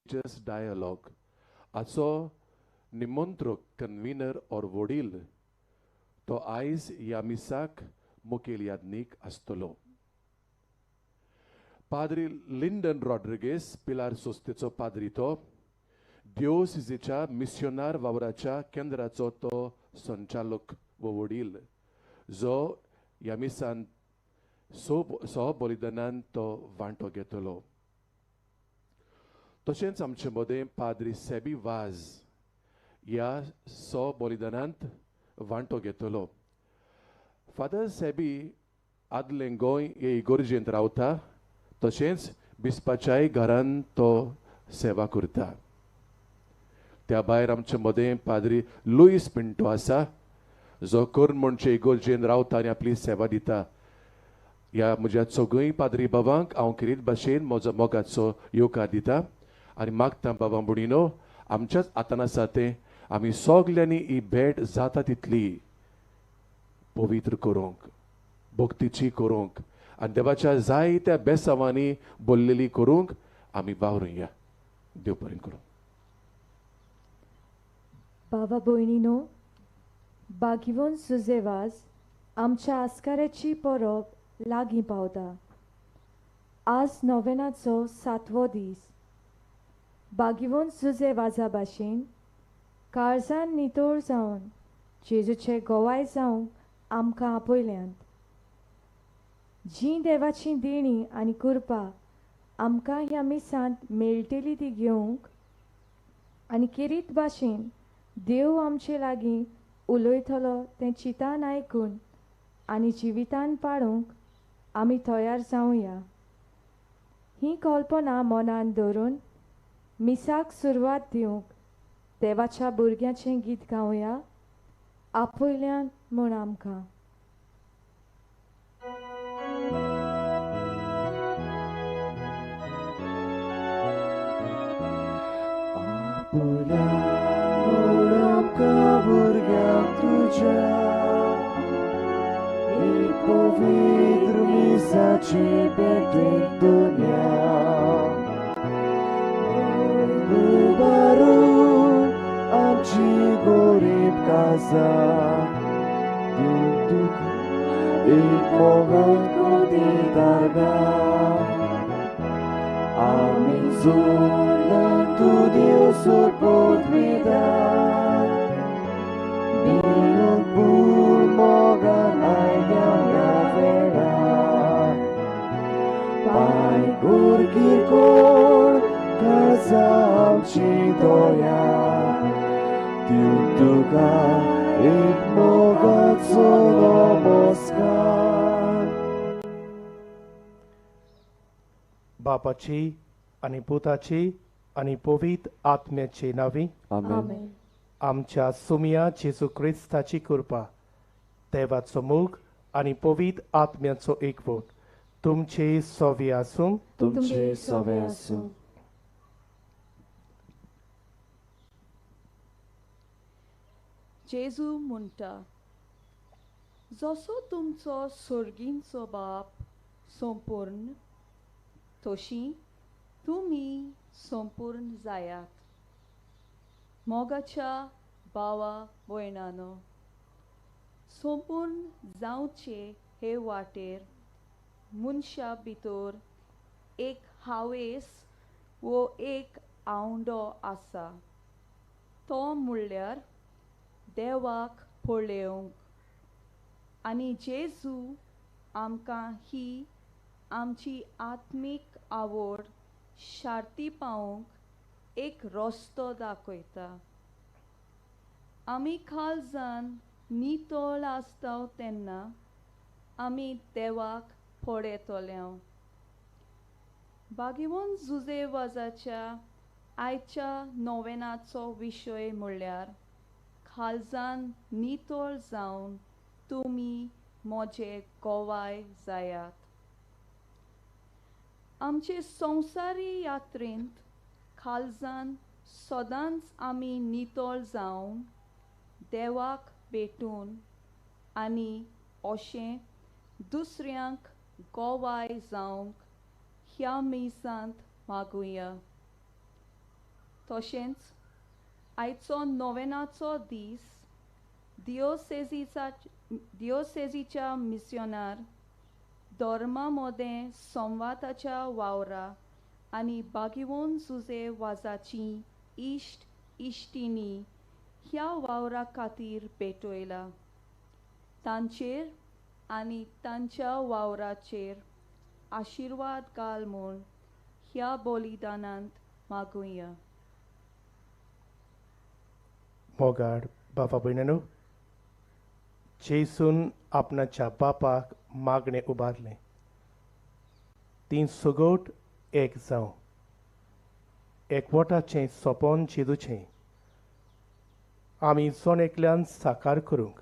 religious dialogue. हाचो निमंत्रक कन्व्हिनर और वडील तो आयज ह्या मिसाक मुखेल यादनीक आसतलो. पाद्री लिंडन रॉड्रिगेस पिलार सोस्तेचो पाद्री तो दिओसिसीच्या मिशनार वावराच्या केंद्राचो तो संचालक व वडील जो ह्या मिसान सह बलिदानान तो वांटो घेतलो. तशेंच आमचे मदें पाद्री सेबी वाज ह्या सह बलिदानांत वांटो घेतलो. फादर सेबी आदलें गोंय हे इगोर्जेंत रावता. तशेंच बिस्पाच्याय घरान तो सेवा करता. त्या भायर आमचे मदें पाद्री लुईस पिंटो आसा जो कोर्मोणचे इगोर्जेंत रावता आनी आपली सेवा दिता. ह्या म्हज्या चौगूय पाद्री बाबांक हांव खेरीत भाशेन म्हजो मोगाचो येवकार दिता आनी मागता बाबा बुडीनो आमच्याच हातान आसा तें आमी सोगल्यांनी ही भेट जाता तितली पवित्र करूंक भक्तीची करूंक आनी देवाच्या जायत्या बेसांवांनी बोललेली करूंक आमी वावरुया. देव बरें करूं. बाबा भयणीनो, बागिवोन सुजेवाज आमच्या आस्काऱ्याची परब लागीं पावता. आज नोवेनाचो 7वो दीस. बागिवोन सुजेवाजा भाशेन काळजान नितोळ जावन जेजूचे गोवाय जावंक आमकां आपयल्यांत. जी देवाची देणी आनी कृपा आमकां ह्या मिसांत मेळटली ती घेवंक आनी खेरीत भाशेन देव आमचे लागीं उलयतलो तें चितान आयकून आनी जिवितान पाळूंक आमी तयार जावया. ही कल्पना मनान दवरून मिसाक सुरवात दिवंक देवाच्या भुरग्याचें गीत गावया. आपयल्यान म्हूण आमकां. भुरग्याक तुज्या एक पवित्र मिसाची भेटेक दुनिया उबारून आमची गोरीब काळजां तुका एक मोगान दितागा आमी जोडला तूं देव सोदपोत विदार बियोन पूल मोगान आयल्या वेळार पाय गुरगीर कोण काळजां आमची दोया दिवं तुका एक मोगाचो नमस्कार. बापाची आणि पुताची आणि पवित्र आत्म्याची नावी आमेन. आमच्या सुमिया जेजू क्रिस्ताची कृपा देवाचो मोग आणि पवित्र आत्म्याचो एकवट तुमचे सोवी आसूं. तुमचे सवे आसूं. जेजू म्हणटा, जसो तुमचो सर्गींचो बाप संपूर्ण तशी तुमी संपूर्ण जायात. मोगाच्या भावा भयणानो, संपूर्ण जावचे हे वाटेर मनशा भितर एक हावेस वो एक आवंडो आसा. तो म्हणल्यार देवाक पळोवंक. आनी जेजू आमकां ही आमची आत्मीक आवड शार्ती पावोवंक एक रस्तो दाखयता. आमी काळजान नितळ आसता तेन्ना आमी देवाक पळयतल्यो. बागिवोन जुजेवाजाच्या आयच्या नोवेनाचो विशय म्हणल्यार काळजान नितळ जावन तुमी म्हजे गोवाय जायात. आमचे संवसारी यात्रेंत काळजान सदांच आमी नितळ जावन देवाक भेटून आनी अशें दुसऱ्यांक गोवाय जावंक ह्या मिसांत मागुया. तशेंच आयचो नोवेनाचो दीस दिओसेजीच्या मिस्योनार धर्मा मोदें संवादाच्या वावरा आनी बागिवोन जुजे वाजाची इश्ट इश्टिनी ह्या वावरा खातीर पेटयला. तांचेर आनी तांच्या वावराचेर आशिर्वाद घाल म्हूण ह्या बलिदानांत मागुया. मोगाड बाबा भयणानो, जेसून आपणाच्या बापाक मागणें उबारलें. तीं सगोट एक जावं एकवटाचें सोपोन जेजूचें आमी सोन एकल्यान साकार करूंक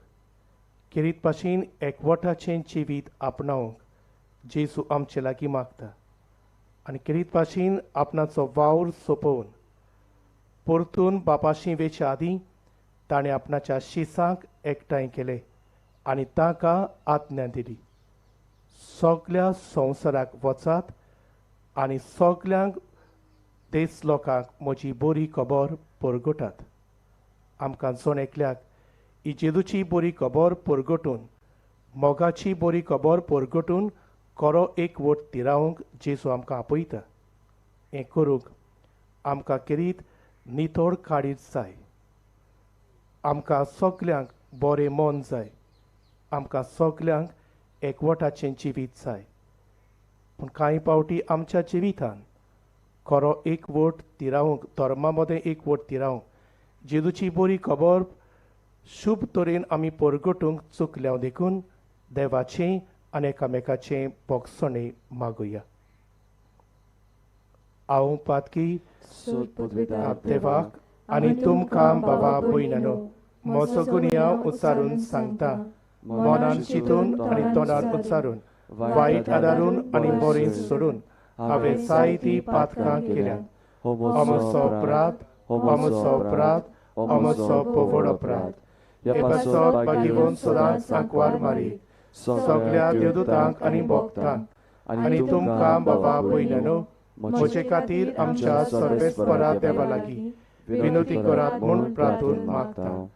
किरीत भाशेन एकवटाचें जिवीत आपणावंक जेजू आमचे लागीं मागता आनी किरीत भाशेन आपणाचो वावर सोंपोवन परतून बापाशी वेचे आदीं ताणें आपणाच्या शिसांक एकठांय केले आनी तांकां आज्ञा दिली, सगल्या संवसाराक वचात आनी सगल्यांक देश लोकांक म्हजी बरी खबर परगटात. आमकां सोन एकल्याक ही जेजूची बरी खबर परगटून मोगाची बरी खबर परगटून खरो एकवट तिरावंक जेजू आमकां आपयता. हें करूंक आमकां किरीत नितोड काडीत जाय. आमकां सगल्यांक बरें मन जाय. आमकां सगल्यांक एकवटाचें जिवीत जाय. पूण कांय पावटी आमच्या जिवितान खरो एकवट तिरावंक धर्मा मदें एकवट तिरावंक जेजूची बरी खबर शुभ तरेन आमी परगटूंक चुकल्या देखून देवाचें आनी एकामेकाचें बोगसणें मागुया. हांव पातकी सोद पदवेदार देवाक आनी तुमकां बाबा भयणानो म्हजो गुन्य हांव उच्चारून सांगता, मनान चिंतून आनी तोंडार उच्चारून वायट आदारून आनी बरें सोडून हांवें जायतीं पातकां केल्यात. हो म्हजो अपराध, हो म्हजो अपराध, हो म्हजो पोवड अपराध. हे पासत बागिवोन सदांच आंकवार मारी सगल्या देवदूतांक आनी भक्तांक आनी तुमकां बाबा भयणानो म्हजे खातीर आमच्या सर्वेस्परा देवा लागीं विनोती करात म्हूण प्रार्थून मागता.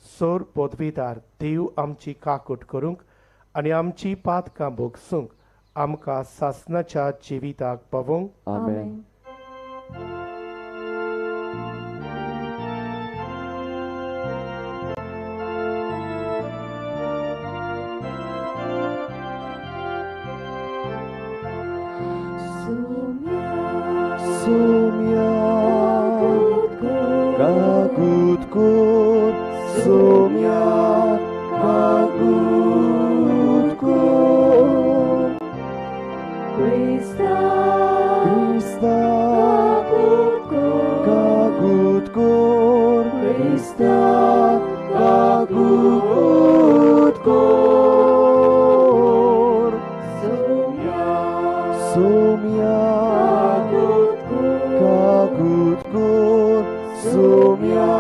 सोर पदवीदार देव आमची काकूट करूंक आनी आमची पातकां भोगसूंक आमकां सासणाच्या जिविताक पावोवंक. आमेन. Sumia kagut kur, sumia kagut kur. Krista kagut kur, Krista kagut kur. Sumia kagut kur, sumia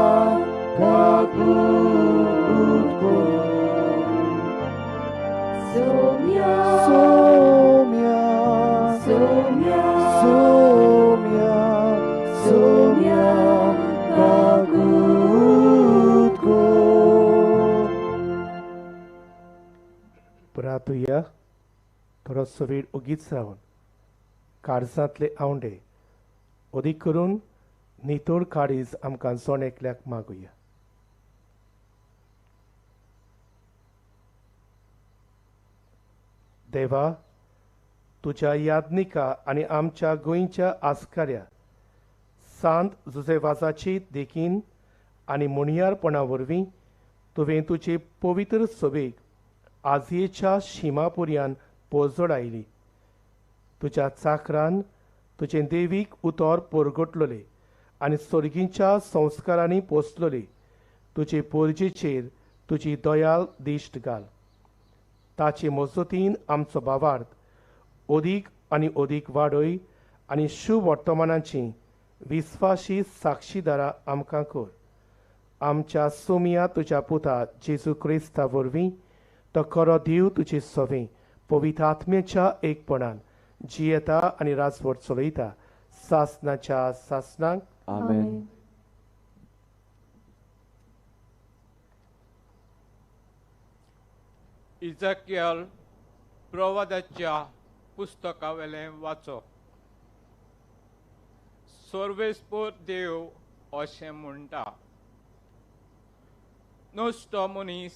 kagut kur. Sumia kagut kur. प्रार्थुया. थोडोसो वेळ उगीच रावन काळजांतले आवंडे अदीक करून नितोड काळीज आमकां सोन एकल्याक मागुया. देवा, तुज्या याज्ञिका आनी आमच्या गोंयच्या आस्काऱ्या सांत जुजेवाजाची देखीन आनी मुणयारपणा वरवीं तुवें तुजे पवित्र सभेक आजयेच्या शिमापुर्यान पोजड आयली. तुज्या चाकरान तुजें देवीक उतर परगटलोले आनी सर्गींच्या संस्कारांनी पोसलोले तुजे पोरजेचेर तुजी दयाल दिश्ट घाल. ताचे मजतीन आमचो भावार्थ अदीक आनी अदीक वाडय आनी शुभ वर्तमानाची विस्वाशी साक्षीदारां आमकां कर. आमच्या सोमिया तुज्या पुता जेजू क्रिस्ता वरवीं तो खरो देव तुजे सवें पवित्र आत्म्याच्या एकपणान जियेता आनी राजवट चलयता सासणाच्या सासणांक 아멘. इजकियल प्रवादाच्या पुस्तकावेलें वाचो. सर्वेस्पर देव अशें म्हणटा, नश्ट मनीस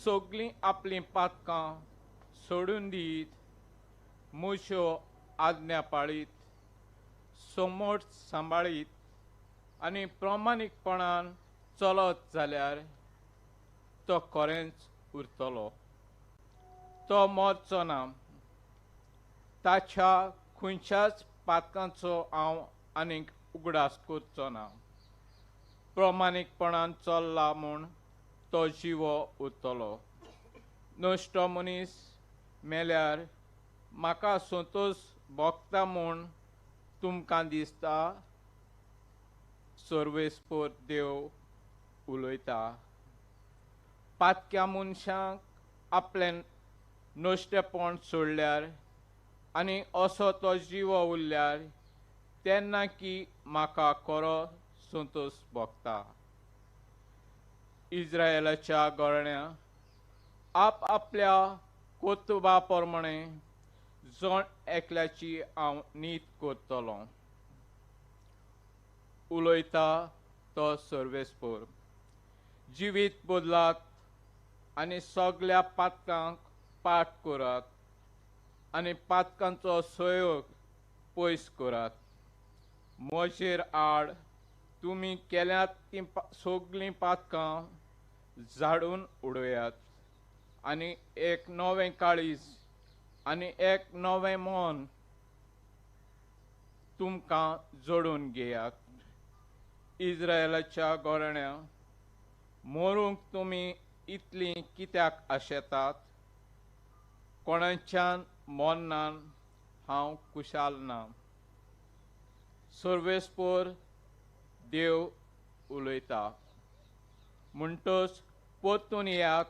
सगळीं आपलीं पातकां सोडून दीत, म्हज्यो आज्ञा पाळीत, समोट सांबाळीत आनी प्रामाणीकपणान चलत जाल्यार तो खरेंच उरतलो. तो मरचो ना. ताच्या खंयच्याच पातकांचो हांव आनीक उगडास करचो ना. प्रामाणीकपणान चल्ला म्हूण तो जिवो उरतलो. नश्ट मनीस मेल्यार म्हाका संतोश भोगता म्हूण तुमकां दिसता? सर्वेस्पर देव उलयता. पातक्या मनशाक आपलें नश्टेपण सोडल्यार आनी असो तो जिवो उरल्यार तेन्ना की म्हाका खरो संतोश भोगता. इस्रायेलाच्या घराण्या आपल्या कोतुबा प्रमाणे जण एकल्याची हांव नीत करतलों. उलयता तो सर्वेस्पर. जिवीत बदलात आनी सगळ्या पातकांक पाठ करात आनी पातकांचो सहयोग पयस करात. म्हजेर आड तुमी केल्यात ती सगळीं पातकां झाडून उडयात आनी एक नवें काळीज आनी एक नवें मन तुमकां जोडून घेयात. इस्रायेलाच्या घराण्या, मरूंक तुमी इतलीं कित्याक आशेतात? कोणाच्यान मरनान हांव कुशाल ना. सर्वेस्पर देव उलयता. म्हणटच परतून येयात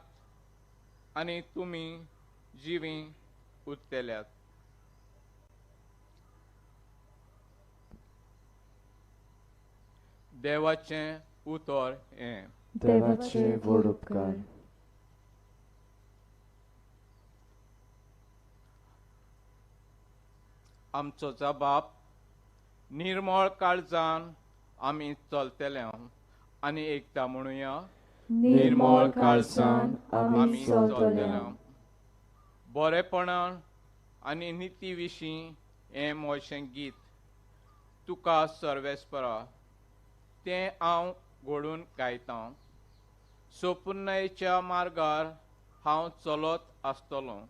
आनी तुमी जिवीं उरतल्यात. देवाचें उतर हें. देवाचे व्हड उपकार. आमचो जबाब निर्मळ काळजान आमी चलतले आनी एकदा म्हणुया, निर्मळ काळजान आमी चलतले. बरेपणान आनी निती विशीं हें म्हजें गीत तुका सर्वेस्परा, तें हांव घडून गायतां. सोपुर्णयेच्या मार्गार हांव चलत आसतलों.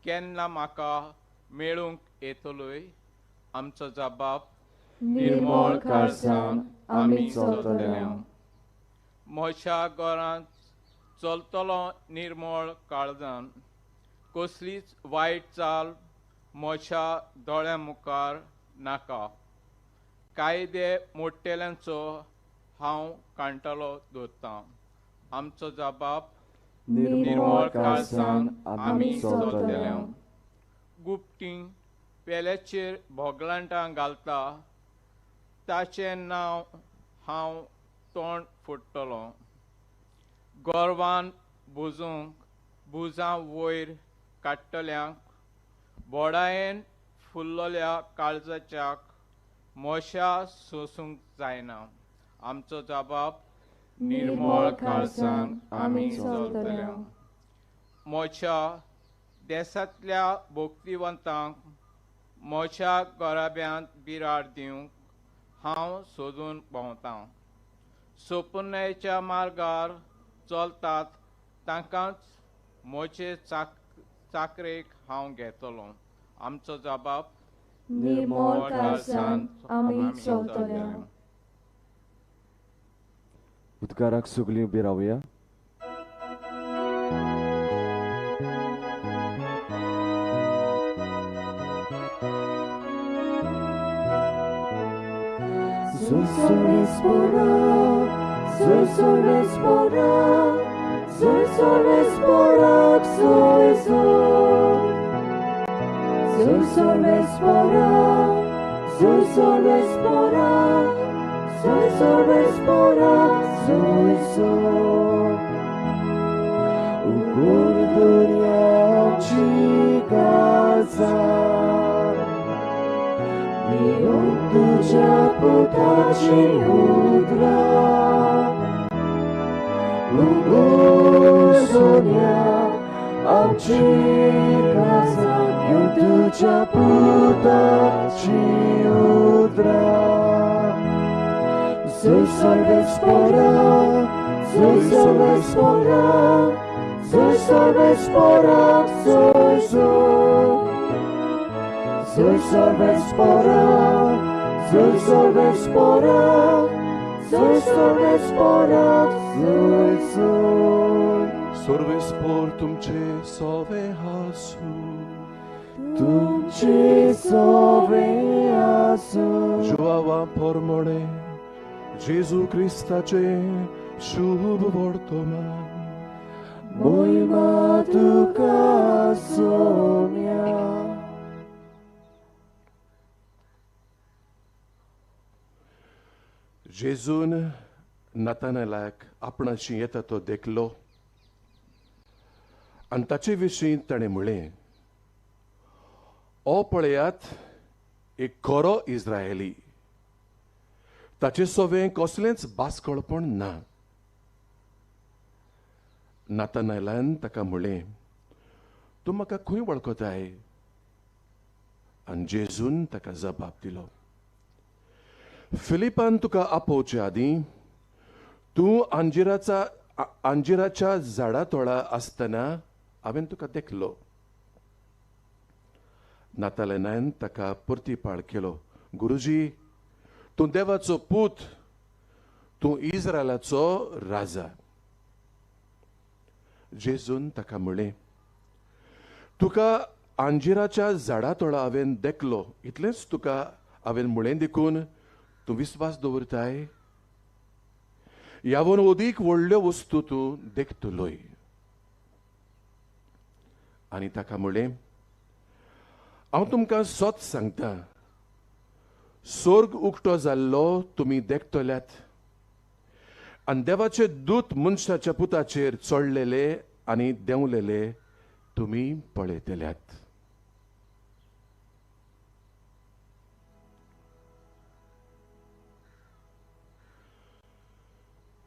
केन्ना म्हाका मेळूंक येतलोय. आमचो जबाब निर्मळ काळजान आमी चलतले. म्हज्या घरांत चलतलो निर्मळ काळजान. कसलीच वायट चाल म्हज्या दोळ्यां मुखार नाका. कायदे मोडटेल्यांचो हांव कांटलो दवरतां. आमचो जबाब निर्मळ काळजान आमी चलतले. गुप्टीं पेल्याचेर भोगलांटां घालता, ताचें नांव हांव तोंड फोडटलों. गोरवान बुजां वयर काडटल्यांक, बोडायेन फुल्लोल्या काळजाच्याक म्हज्या सोसूंक जायना. आमचो जबाब निर्मळ काळजान आमी चलतले. म्हज्या देशांतल्या भोक्तिवंतांक म्हज्या गराब्यांत बिराड दिवंक हांव सोदून भोंवतां. सोपुर्णयेच्या मार्गार चलतात तांकांच म्हजे चाकरेक हांव घेतलों. आमचो जबाब निर्मळ काळजान आमी चलतले. उद्गाराक सगळीं उबीं रावया. Soisor vespora, soisor. Ugordunia cigaza. Miłą tudzia potaci udra. Ugordunia cigaza. Miłą tudzia potaci udra. Soisor vespora, soisor vespora, soisor vespora, soisor. Soisor vespora, soisor vespora, soisor vespora, soisor. Sorvespor तुमचे सोवे हासू तुमचे सोवे आसू जुआवा पोरमोडे जेजू क्रिस्ताचे शुभ वर्तमान मोहिमा तुका सोम्या. जेजून नातानायलाक आपणाशी येता तो देखलो आनी ताचे विशीं ताणें म्हळें, ओ पळयात एक खरो इस्रायेली, ताचे सोवें कसलेंच बासकळपण ना. नातानायलान ताका म्हळें, तूं म्हाका खंय वळखताय? आनी जेजून ताका जबाब दिलो, फिलिपान तुका आपोवचे आदीं तूं अंजिराच्या झाडा तोळा आसतना हांवें तुका देखलो. नातानायलान ताका परतीपाळ केलो, गुरुजी, तूं देवाचो पूत, तूं इस्रायलाचो राजा. जेजून ताका म्हळें, तुका अंजिराच्या झाडा तोळा हांवें देखलो, इतलेंच तुका हांवें म्हळें देखून तूं विस्वास दवरताय? ह्यावन ओदीक व्हडल्यो वस्तू तूं देखतलोय. आनी ताका म्हळें, हांव तुमकां सत सांगतां, स्वर्ग उक्तो जाल्लो तुमी देखतल्यात आनी देवाचे दूत मनशाच्या पुताचेर चडलेले आनी देंवलेले तुमी पळयतल्यात.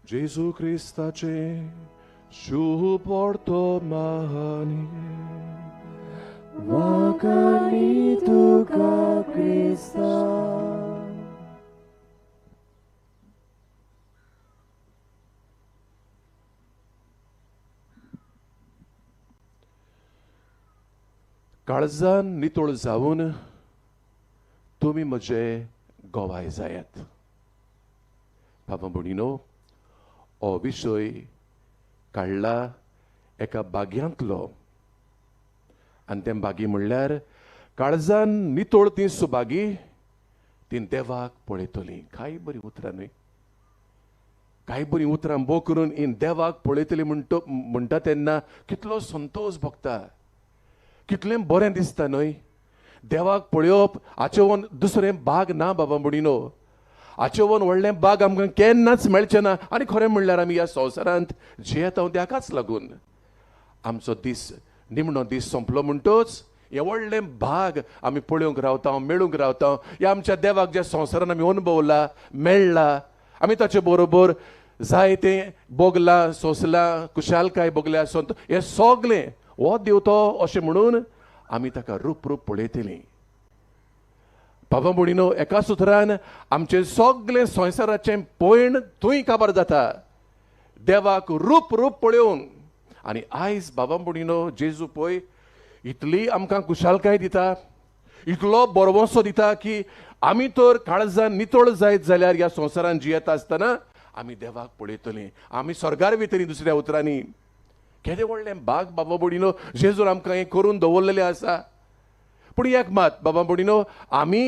जेजू क्रिस्ताचे शुभ वर्तमानी वाकानी तुका क्रिस्ता. काळजान नितळ जावन तुमी म्हजे गोवाय जायात. भावा भयणीनो, हो विशय काडला एका बागयांतलो आनी ते बागी म्हणल्यार काळजान नितळ ती सुबागी ती देवाक पळयतली. कांय बरी उतरां न्हय? कांय बरी उतरां भोव करून ही देवाक पळयतली म्हणटा तेन्ना कितलो संतोश भोगता, कितलें बरें दिसता न्हय? देवाक पळयोवप हाचे वन दुसरें बाग ना बाबा भयणीनो. हाचे वन व्हडलें बाग आमकां केन्नाच मेळचें ना. आनी खरें म्हणल्यार आमी ह्या संवसारांत जियेता हांव ताकाच लागून. आमचो दीस निमणो दीस संपलो म्हणटच हे व्हडलें बाग आमी पळोवंक रावता, मेळूंक रावता. ह्या आमच्या देवाक ज्या संवसारान आमी अनुभवला, मेळ्ळा, आमी ताचे बरोबर जायतें भोगलां, सोंसलां, कुशालकाय भोगल्या, हें सगलें हो देवतो अशें म्हणून आमी ताका रूप पळयतलीं. बाबा भयणीनो, एका सुत्रान आमचें सगलें संवसाराचें पयण थंय काबार जाता, देवाक रूप पळोवन. आनी आयज बाबा भयणीनो, जेजू पळय इतली आमकां कुशालकाय दिता, इतलो बरवंसो दिता की आमी तर काळजान नितळ जायत जाल्यार ह्या संवसारान जियेता आसतना आमी देवाक पळयतलीं, आमी स्वर्गार वयतलीं. दुसऱ्या उतरांनी केदें व्हडलें बाग बाबा भयणीनो जेजून आमकां हें करून दवरलेलें आसा. पूण एक मात बाबा भयणीनो, आमी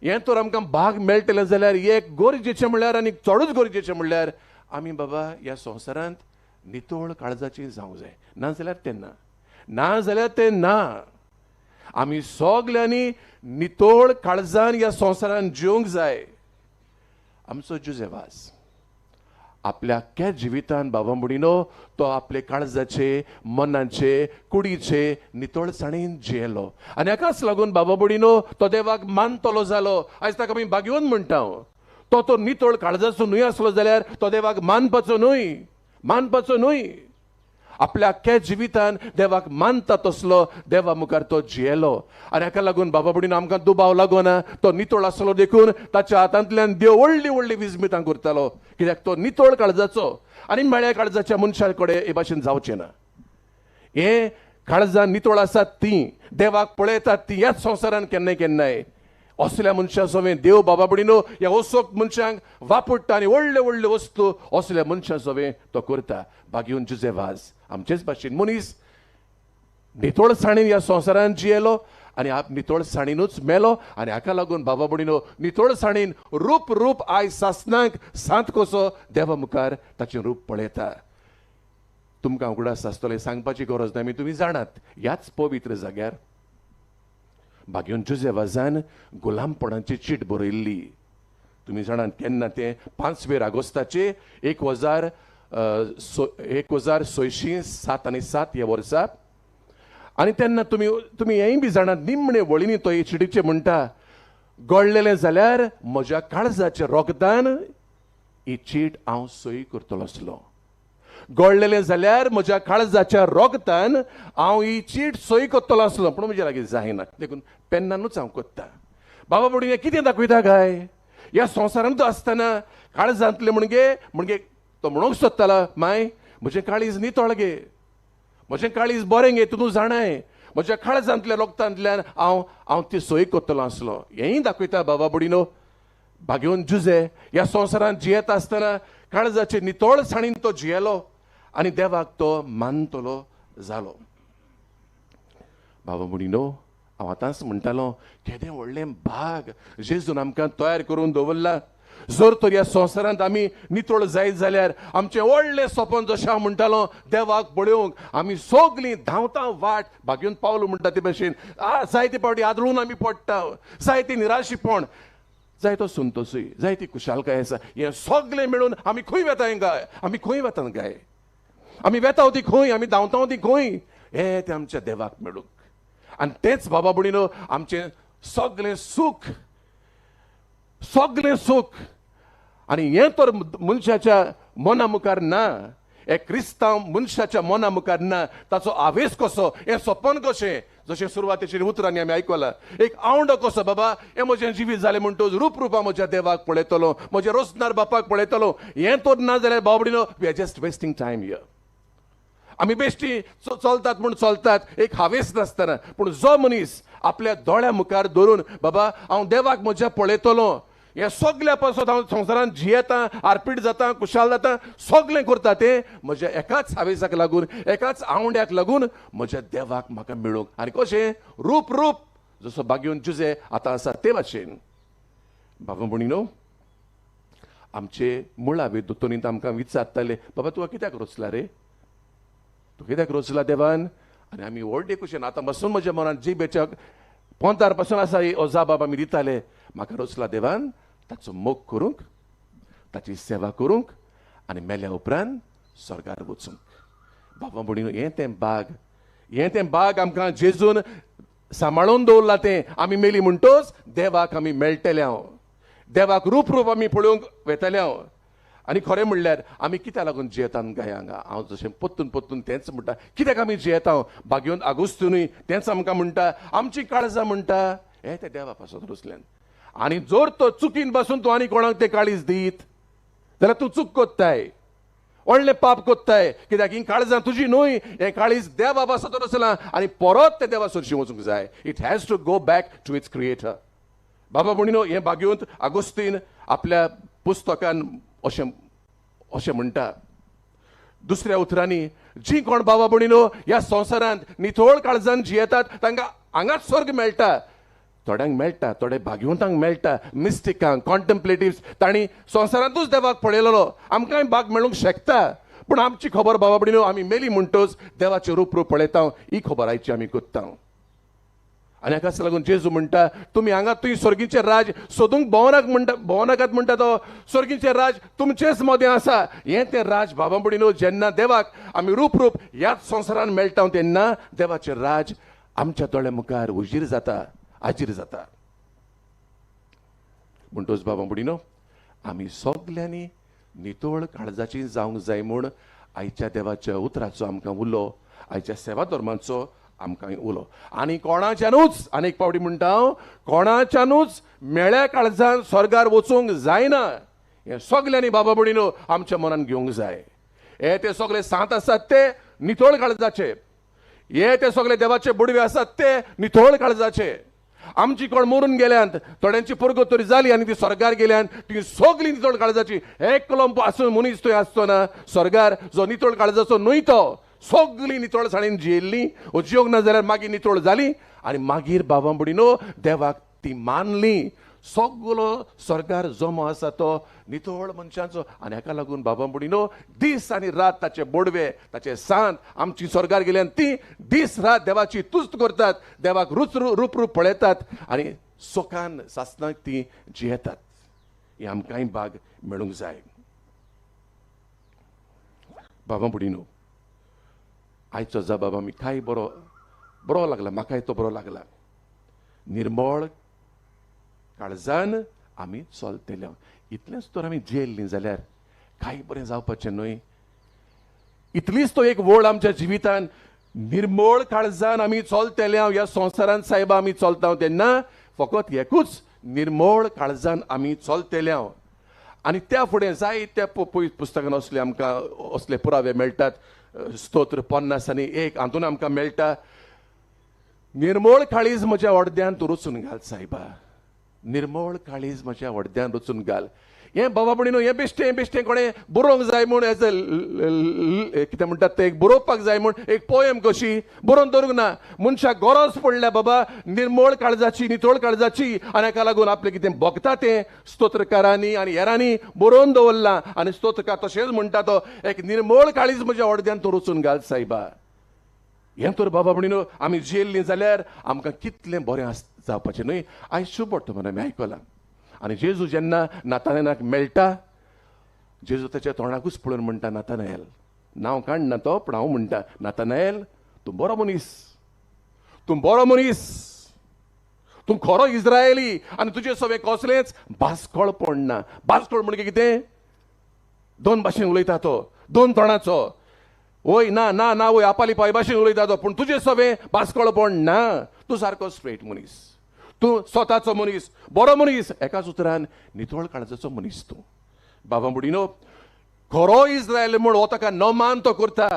हें तर आमकां बाग मेळटलें जाल्यार एक गरजेचें म्हणल्यार आनी चडूच गरजेचें म्हणल्यार आमी बाबा ह्या संवसारांत नितळ काळजाची जावंक जाय. नाजाल्यार तें ना. आमी सगल्यांनी नितळ काळजान ह्या संवसारांत जिवंक जाय. आमचो जुजेवास आपल्या अख्ख्या जिवितान बाबा म्हणिनो तो आपले काळजाचे मनाचे कुडीचे नितळसाणीन जियेलो आनी हाकाच लागून बाबा म्हणिनो तो देवाक मानतलो जालो आयज ताका आमी भाग्यवन म्हणटा तो नितळ काळजाचो न्हय आसलो जाल्यार तो देवाक मानपाचो न्हय आपल्या अख्ख्या जिवितान देवाक मानता तसलो देवा मुखार तो जियेलो आनी हाका लागून बाबा म्हणून आमकां दुबाव लागोना तो नितळ आसलो देखून ताच्या हातांतल्यान देव व्हडली व्हडली विजमितां करतालो कित्याक तो नितळ काळजाचो आनी मेळ्या काळजाच्या मनशा कडेन हे भाशेन जावचें ना हे काळजां नितळ आसात ती देवाक पळयतात ती ह्याच संवसारान केन्नाय असल्या मनशा सवें देव बाबा म्हणिनो ह्या ओसोक मनशांक वापरता आनी व्हडल्यो व्हडल्यो वस्तू असल्या मनशा सवें तो करता भाग्यवन जुजेवास आमचेच भाशेन मनीस नितळसाणीन ह्या संवसारान जियेलो आनी आप नितळसाणीनूच मेलो आनी हाका लागून बाबा म्हणिनो नितळसाणीन रूप आयज सासणांक सांत कसो देवा मुखार ताचें रूप पळयता तुमकां उगडास आसतलें सांगपाची गरज ना तुमी जाणात ह्याच पवित्र जाग्यार भाग्यवन जुजेवासान गुलामपणाची चीट बरयल्ली तुमी जाणात केन्ना तें 5 ऑगस्टाचे 1607 ह्या वर्सा आनी तेन्ना तुमी हेंय बी जाणात निमणे वळींनी तो हे चिटीचे म्हणटा गळलेलें जाल्यार म्हज्या काळजाच्या रोगदान ही चीट हांव सही करतलो आसलो गळलेलें जाल्यार म्हज्या काळजाच्या रोगतान हांव ही चीट सही करतलो आसलो पूण म्हजे लागीं जायना देखून पेनानूच हांव कोत्ता बाबा म्हणून हें कितें दाखयता काय ह्या संवसारांत आसतना काळजांतले म्हणजे तो म्हणूंक सोदतालो माय म्हजें काळीज नितळ गे म्हजें काळीज बरें गे तूं जाणाय म्हज्या काळजांतल्या रोगतांतल्यान हांव ती सही करतलो आसलो हेंय दाखयता बाबा बुडीनो भाग्यवन जुजे ह्या संवसारांत जियेता आसतना काळजाचे नितळसाणीन तो जियेलो आनी देवाक तो मानतलो जालो बाबा म्हणिनो हांव आतांच म्हणटालो केदें व्हडलें भाग जेजून आमकां तयार करून दवरला जर तर ह्या संवसारांत आमी नितळ जायत जाल्यार आमचें व्हडलें सपन जशें हांव म्हणटालो देवाक पळोवंक आमी सगळीं धांवता वाट भाग्यवन पावलो म्हणटा ते भशेन जायते फावटी आदळून आमी पडटा जायती निराशीपण जाय तो संतोशूय जाय ती कुशालकाय आसा हें सगळें मेळून आमी खंय वेताय गाय आमी खंय वेता गाय आमी वेता ती खंय आमी धांवता ती खंय हे ते आमच्या देवाक मेळूंक आनी तेंच बाबा म्हणिनो आमचें सगळें सूख आनी हें तर मनशाच्या मना मुखार ना हे क्रिस्तांव मनशाच्या मना मुखार ना ताचो आवेश कसो हें सपन कशें जशें सुरवातेचेर उतरांनी आमी आयकलां एक आवंडो कसो बाबा हें म्हजें जिवीत जालें म्हणटच रूप म्हज्या देवाक पळयतलो म्हज्या रोसनार बापाक पळयतलो हें तर ना जाल्यार बाबडीनो we are just wasting time here आमी बेश्टी चलतात म्हूण चलतात एक हावेस नासतना पूण जो मनीस आपल्या दोळ्या मुखार धरून बाबा हांव देवाक म्हज्या पळयतलो हे सगल्या पासून हांव संवसारांत जियेता आरपीट जाता कुशाल जाता सगळें करता तें म्हज्या एकाच हावेसाक लागून एकाच आवंड्याक लागून म्हज्या देवाक म्हाका मेळूंक आनी कशें रूप जसो भाग्यवन जुजे आतां आसा ते भाशेन बाबा म्हणिनो आमचे मुळावे दोतोरींत आमकां विचारताले बाबा तुका कित्याक रोचला रे तूं कित्याक रोचला देवान आनी आमी व्हडले कुशेन आतां बसून म्हज्या मनांत जी बेच्या पोंतार पासून आसा हो जाप बाबा आमी दिताले म्हाका रोचला देवान ताचो मोग करूंक ताची सेवा करूंक आनी मेल्या उपरांत स्वर्गार वचूंक बाबा म्हणून हें तें बाग आमकां जेजून सांबाळून दवरला तें आमी मेली म्हणटच देवाक आमी मेळटले हांव देवाक रूप आमी पळोवंक वेतले हांव आनी खरें म्हणल्यार आमी कित्याक लागून जियेता गाय हांगा हांव जशें पोत्तून तेंच म्हणटा कित्याक आमी जियेता भाग्यवन आगोस्तूनय तेंच आमकां म्हणटा आमची काळजां म्हणटा हे ते देवा पासून रुसल्यान आनी जर तो चुकीन बसून तूं आनी कोणाक तें काळीज दीत जाल्यार तूं चूक कोत्ताय व्हडलें पाप कोत्ताय कित्याक ही काळजां तुजी न्हय हें काळीज देवा पासून आसलां आनी परत ते देवा सरशी वचूंक जाय it has to go back to its creator बाबा म्हणिनो हें भाग्यवंत आगोस्तीन आपल्या पुस्तकान अशें म्हणटा दुसऱ्या उतरांनी जी कोण बाबा म्हणिनो ह्या संवसारांत नितळ काळजान जियेतात तांकां हांगाच स्वर्ग मेळटा थोड्यांक मेळटा थोडे भाग्यवंतांक मेळटा मिस्टिकांक कॉन्टेम्प्लेटिव्स तांणी संवसारांतूच देवाक पळयलेलो आमकांय भाग मेळूंक शकता पूण आमची खबर बाबा म्हणिनो आमी मेली म्हणटच देवाचें रूप पळयता ही खबर आयची आमी कोत्ता आनी हाकाच लागून जेजू म्हणटा तुमी हांगा तुवें स्वर्गीचें राज सोदूंक भोंवनाकात म्हणटा तो स्वर्गीचें राज तुमचेच मदें आसा. हें तें राज बाबा बुडीनो जेन्ना देवाक आमी रूप ह्याच संवसारान मेळटा तेन्ना देवाचें राज आमच्या दोळ्या मुखार उजीर जाता, आजीर जाता. म्हणटोच बाबा बुडीनो आमी सगल्यांनी नितोळ काळजाची जावंक जाय म्हूण आयच्या देवाच्या उतराचो आमकां उलो, आयच्या सेवा धर्माचो आमकां उलो. आनी कोणाच्यानूच आनीक पावटी म्हणटा हांव, कोणाच्यानूच मेळ्या काळजान स्वर्गार वचूंक जायना. हें सगल्यांनी बाबा बुडीनो आमच्या मनान घेवंक जाय. हे ते सगळे सांत आसात ते नितोळ काळजाचे, हे ते सगळे देवाचे बुडवे आसात ते नितोळ काळजाचे. आमची कोण मरून गेल्यांत, थोड्यांची परगतोरी जाली आनी ती स्वर्गार गेल्यांत, ती सगळी नितोळ काळजाची. एकलो आसून मनीस थंय आसचो ना स्वर्गार जो नितोळ काळजाचो न्हय तो. सगळीं नितोळसाणीन जियेल्लीं, जियोंक ना जाल्यार मागीर नितोळ जाली आनी मागीर बाबा बुडीनो देवाक ती मानली. सगळो स्वर्गार जमो आसा तो नितोळ मनशांचो. आनी हाका लागून बाबा बुडीनो दीस आनी रात ताचे बोडवे, ताचे सांत आमची स्वर्गार गेल्यान ती दीस रात देवाची तुस्त करतात, देवाक रूप पळयतात आनी सुखान सासणाक ती जियेतात. ही आमकांय भाग मेळूंक जाय. बाबा बुडीनो आयचो जबाब आमी काय बरो लागला, म्हाकाय तो बरो लागला. निर्मळ काळजान आमी चलतले. इतलेंच तर आमी जेल्लीं जाल्यार काय बरें जावपाचें न्हय. इतलीच तो एक वळ आमच्या जिवितान. निर्मळ काळजान आमी चलतले ह्या संवसारान सायब आमी चलता तेन्ना फकत एकूच निर्मळ काळजान आमी चलतले. आनी त्या फुडें जायत्या पुस्तकान असले आमकां असले पुरावे मेळटात. स्तोत्र 50:1 हातून आमकां मेळटा, निर्मळ काळीज म्हज्या ओडद्यान तूं रचून घाल सायबा. निर्मळ काळीज म्हज्या ओडद्यान रचून घाल. हें बाबा बुडीनो हें बेश्टें कोणें बरोवंक जाय म्हूण एज कितें म्हणटात तें एक बरोवपाक जाय म्हूण एक पोयम कशी बरोवन दवरूंक ना. मनशाक गरज पडल्या बाबा निर्मळ काळजाची, नितोळ काळजाची. आनी हाका लागून आपलें कितें भोगता तें स्तोत्रकारांनी आनी हेरांनी बरोवन दवरलां. आनी स्तोत्रकार तशेंच म्हणटा तो एक निर्मळ काळीज म्हज्या ओडद्यान तूं रचून घाल सायबा. हें तर बाबा बुडीनो आमी जेल्लीं जाल्यार आमकां कितलें बरें जावपाचें न्हय. आयज शुभ वर्तमान आमी आयकलां. आनी जेजू जेन्ना नातानेलाक मेळटा, जेजू ताच्या तोंडाकूच पळोवन म्हणटा नातानएल, नांव काडना तो पूण हांव म्हणटा नातानएल तूं बरो मनीस, तूं बरो मनीस, तूं खरो इस्रायली आनी तुजें सगळें कसलेंच भासकळपण ना. भासकळ म्हणजे कितें? दोन भाशेन उलयता तो, दोन तोंडाचो. वय ना ना ना वय आपाली पाय भाशेन उलयता तो, पूण तुजें सगळें भासकळपण ना. तूं सारको स्ट्रेट मनीस, तूं स्वताचो मनीस, बरो मनीस, एकाच उतरान नितोळ काळजाचो मनीस तूं. बाबा बुडीनो खरो इस्रायल म्हूण हो ताका नमान तो करता.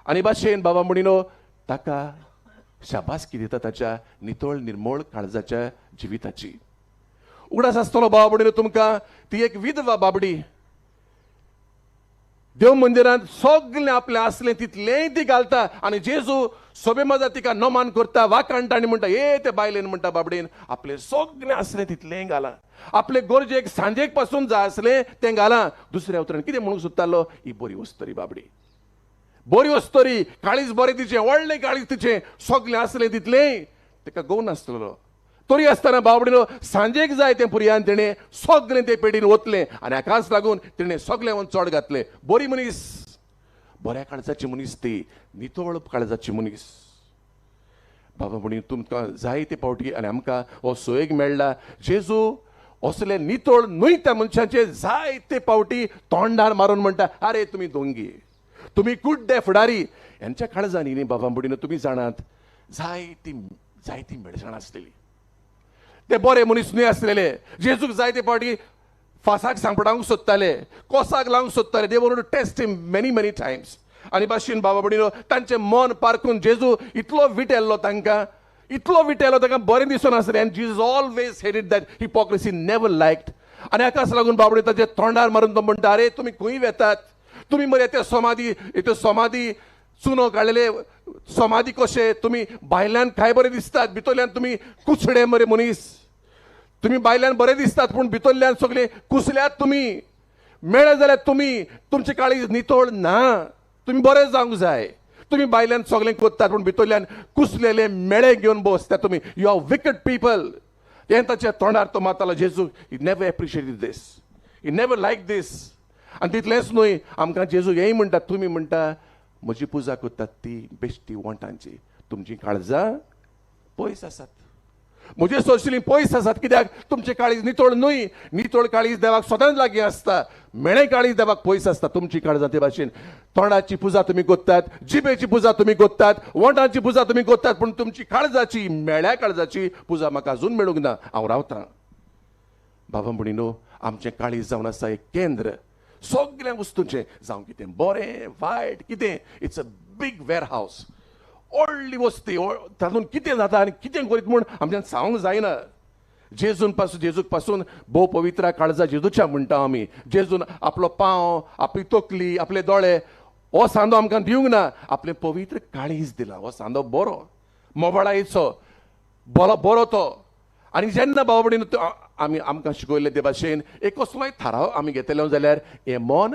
आनी भाशेन बाबा बुडीनो ताका शाबासकी दिता ताच्या नितोळ निर्मळ काळजाच्या जिविताची. उगडास आसतलो बाबा बुडीनो तुमकां ती एक विधवा बाबडी देव मंदिरांत सगळें आपलें आसलें तितलेंय ती घालता. आनी जेजू सोबे मजा तिका नमान करता, वाकाणटा आनी म्हणटा हे ते बायलेन म्हणटा बाबडेन आपलें सगळें आसलें तितलेंय घाला. आपले गरजेक सांजेक पासून जाय आसलें तें घाला. दुसऱ्या उतरान कितें म्हणूंक सोदतालो? ही बरी वस्तरी बाबडी, बरी वस्तरी, काळीज बरें तिचें, व्हडलें काळीज तिचें, सगळें आसलें तितलेंय तेका गवून नासतलो. तरी आसतना बाबडीनो सांजेक जाय तें पुरयान तेणें सगळें ते पेडीन ओतलें. आनी हाकाच लागून तेणें सगळें वन चड घातलें. बरी मनीस, बऱ्या काळजाची मनीस ती, नितोळ काळजाची मनीस. बाबा म्हणी तुमकां जायते पावटी आनी आमकां हो सोयेक मेळ्ळा. जेजू असले नितोळ न्हय त्या मनशांचे जायते पावटी तोंडार मारून म्हणटा आरे तुमी दोंगी, तुमी कुड्डे फुडारी. हेंच्या काळजांनी न्ही बाबा म्हणी तुमी जाणात जायती मेळसाण आसलेली. ते बरे मनीस न्हय आसलेले. जेजूक जायते पावटी फासाक सांपडावंक सोदताले, कोसाक लावंक सोदताले. They want to test him many times. आनी भाशेन बाबा म्हणिनो तांचें मन पारखून जेजू इतलो विटेल्लो तांकां, इतलो विटेलो तांकां बरें दिसून आसलें. आनी जीजस ऑलवेज हेटेड दॅट हिपोक्रेसी, नेवर लायक्ड. आनी हाकाच लागून बाबडे ताचे तोंडार मारून तो म्हणटा अरे तुमी खंय वेतात? तुमी मरे ते समाधी चुनो काडलेले समाधी कशे तुमी भायल्यान काय बरें दिसतात, भितरल्यान तुमी कुसडे मरे मनीस. तुमी भायल्यान बरें दिसतात पूण भितरल्यान सगळे कुसल्यात. तुमी मेळ्ळे जाल्यार तुमची काळीज नितोळ ना. तुमी बरे जावंक जाय, तुम्ही बायल्यान सगळें कोत्तात पूण भितरल्यान कुसलेले मेळे घेवन बसता तुम्ही. You are wicked people. हें ताच्या तोंडार तो मारतालो. जेजू he never appreciated this. He never liked this. आनी तितलेंच न्हय, आमकां जेजू हेंय म्हणटा, तुमी म्हणटा म्हजी पुजा कोत्तात ती बेश्टी वोंटांची. तुमची काळजां पयस आसात. म्हजे सोंसलीं पयस आसात. कित्याक तुमचें काळीज नितळ न्हय. नितळ काळीज देवाक सदांच लागीं आसता. मेळें काळीज देवाक पयस आसता. तुमची काळजां ते भाशेन तोंडाची पुजा तुमी कोत्तात, जिबेची पुजा तुमी कोत्तात, वोंटांची पुजा तुमी कोत्तात, पूण तुमची काळजाची, मेळ्या काळजाची पुजा म्हाका अजून मेळूंक ना. हांव रावतां. बाबा म्हणिनो, आमचें काळीज जावन आसा एक केंद्र सगळ्या वस्तूंचें, जावं कितें बरें वायट कितें. इट्स अ बीग वेअर हावस. व्हडली वस्ती. तातूंत कितें जाता आनी कितें करीत म्हूण आमच्यान सांगूंक जायना. जेजूक पासून भोव पवित्रा काळजा जेजूच्या म्हणटा आमी. जेजून आपलो पांव, आपली तकली, आपले दोळे हो सांदो आमकां दिवंक ना. आपलें पवित्र काळीज दिला. हो सांदो बरो, मोबाळायचो, बरो तो. आनी जेन्ना बाबा म्हणून आमी आमकां शिकयलें ते भाशेन एक कसलोय थाराव आमी घेतलो जाल्यार हें मन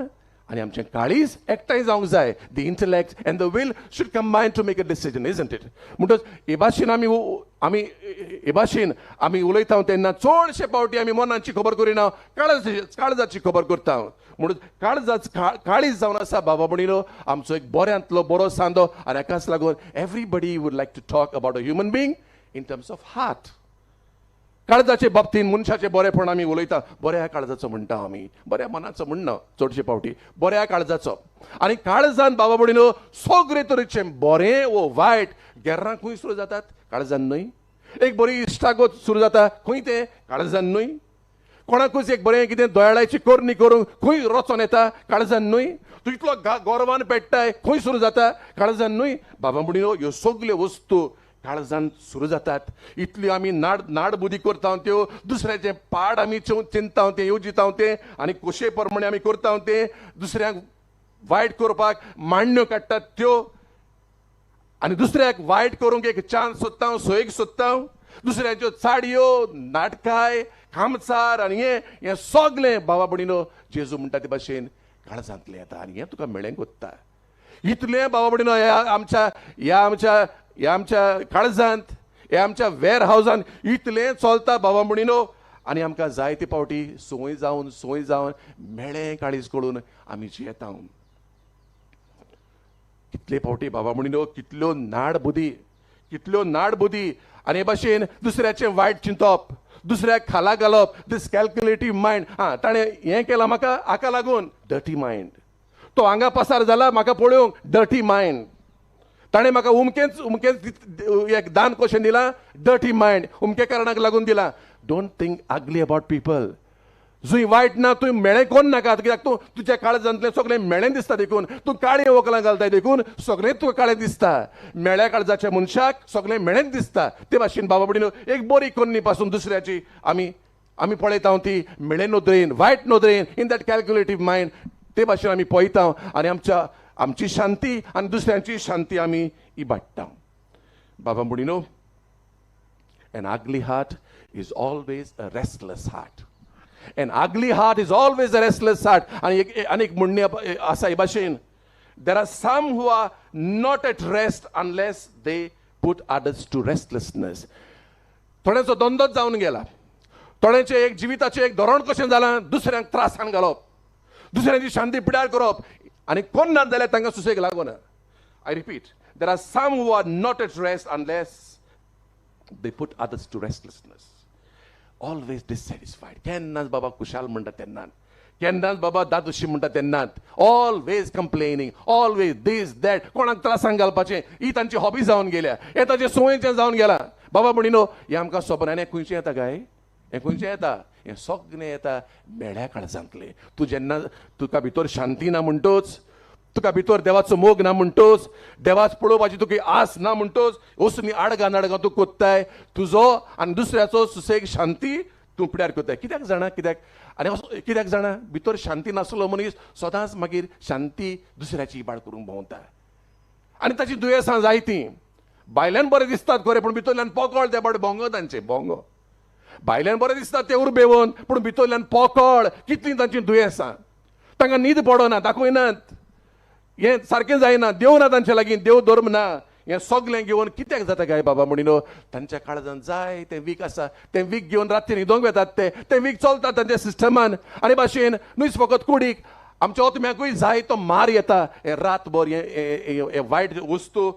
आनी आमचें काळीज एकठांय जावंक जाय. The intellect and the will should combine to make a decision, isn't it. म्हणटच हे भाशेन आमी उलयता तेन्ना चडशे फावटी आमी मनाची खबर करिना, काळजाची खबर करता. म्हणून काळीज जावन आसा बाबा म्हणिनो आमचो एक बऱ्यांतलो बरो सांदो. आनी हाकाच लागून everybody would like to talk about a human being in terms of heart. काळजाचे बाबतीन मनशाचे बरेपण आमी उलयता. बऱ्या काळजाचो म्हणटा आमी, बऱ्या मनाचो म्हणना चडशे फावटी, बऱ्या काळजाचो. आनी काळजान बाबा म्हणिनो सगळे तरेचें बरें वो वायट गेर्रां खंय सुरू जातात? काळजान न्हय. एक बरी इश्टागत सुरू जाता खंय? ते काळजान न्हय. कोणाकूच एक बरें कितें दोयाळाची करणी करूंक खंय रचोन येता? काळजान न्हय. तूं इतलो गोरवान पेट्टाय खंय सुरू जाता? काळजान न्हय. बाबा म्हणिनो ह्यो सगल्यो वस्तू काळजान सुरू जातात. इतली आमी नाडबुदी करता त्यो, दुसऱ्याचे पाड आमी चिंता ते, येवजिता ते, आनी कशे प्रमाणे आमी करता ते, दुसऱ्यांक वायट करपाक मांडण्यो काडटात त्यो, आनी दुसऱ्याक वायट करूंक एक चान्स सोदता, सोयेक सोदता. दुसऱ्याच्यो चाडयो, नाटकाय, खामसार आनी हें सगळें बाबा म्हणिनो जेजू म्हणटा ते भाशेन काळजांतलें येता. आनी हें तुका मेळ्ळें कोत्ता. इतलें बाबा म्हणिनो ह्या आमच्या काळजांत, हे आमच्या वेअर हावजान इतलें चलता बाबा म्हणिनो. आनी आमकां जायते फावटी संवय जावन मेळ्ळें काळीज कळून आमी जियेता. कितले फावटी बाबा म्हणिनो कितल्यो नाडबुदी आनी हे भाशेन दुसऱ्याचें वायट चिंतप, दुसऱ्याक खाला घालप. दीस कॅल्क्युलेटीव मायंड. ताणें हें केलां म्हाका हाका लागून, डर्टी मायंड. तो हांगा पसार जाला म्हाका पळोवंक, डर्टी मायंड. ताणें म्हाका उमकेच एक दान कशें दिलां, डर्टी मायंड. उमके कारणाक लागून दिलां. Don't think ugly about people. जुंय वायट ना तुवें मेळें कोन्न नाका. कित्याक तूं तुज्या काळजांतलें सगळें मेळें दिसता देखून. तूं काळीं व्हंकलां घालताय देखून सगळें तुका काळें दिसता. मेळ्या काळजाच्या मनशाक सगळें मेळेंच दिसता. ते भाशेन बाबा म्हणिनो एक बरी कन्नी पासून दुसऱ्याची आमी पळयता ती मेळें नदरेन, वायट नदरेन, इन दॅट कॅल्क्युलेटीव मायंड. ते भाशेन आमी पळयता आनी आमची शांती आनी दुसऱ्यांची शांती आमी इबाडटा. बाबा म्हणिनो an ugly heart is always a restless heart. An ugly heart is always a restless heart. आनी एक म्हणणे आसा हे भाशेन, there are some who are not at rest unless they put others to restlessness. थोड्यांचो द्वंद्वच जावन गेला. थोड्यांचे एक जिविताचें एक धोरण कशें जालां, दुसऱ्यांक त्रासान घालप, दुसऱ्यांची शांती पिड्यार करप, आनी कोण ना जाल्यार तांकां सुसेग लागना. I repeat, there are some who are not at rest unless they put others to restlessness. Always dissatisfied. केन्नाच बाबा खुशाल म्हणटा तेन्नात, केन्नाच बाबा दादोशी म्हणटा तेन्नात. Always complaining, always this that. कोणाक त्रासांक घालपाचें ही तांची हॉबी जावन गेल्या. हें ताचें संवयेचें जावन गेलां. बाबा म्हणिनो हें आमकां सोबनान हें खंयचें येता काय? हें खंयचें येता? हें सगळें येता मेळ्या काळजांतलें. तूं जेन्ना तुका भितर शांती ना म्हणटोच, तुका भितर देवाचो मोग ना म्हणटोच, देवाच पळोवपाची तुका आस ना म्हणटोच, असली आडगां तूं कोत्ताय. तुजो आनी दुसऱ्याचो सुसेग शांती तूं पिड्यार कोत्ताय. कित्याक जाणा भितर शांती नासलो मनीस सदांच मागीर शांती दुसऱ्याची इबाड करूंक भोंवता. आनी ताची दुयेंसां जायतीं. भायल्यान बरें दिसतात खरें, पूण भितरल्यान पोकळ देबाड भोंगो तांचे भोंगो. भायल्यान बरें दिसता ते उर्बेवून, पूण भितरल्यान पोकळ कितलीं तांची दुयेंसां. तांकां न्हीद पडना, दाखयनात. हें सारकें जायना, देव ना तांचे लागीं, देव धर्म ना, हें सगळें घेवन कित्याक जाता काय बाबा म्हणून तांच्या काळजांत जाय तें वीक आसा, तें वीक घेवन रातचे न्हिदोंक वेतात ते वीक चलता तांच्या सिस्टमान. आनी भाशेन न्हूच फकत कुडीक आमच्या ओतम्याकूय जाय तो मार येता. हे रातभर हे वायट वस्तू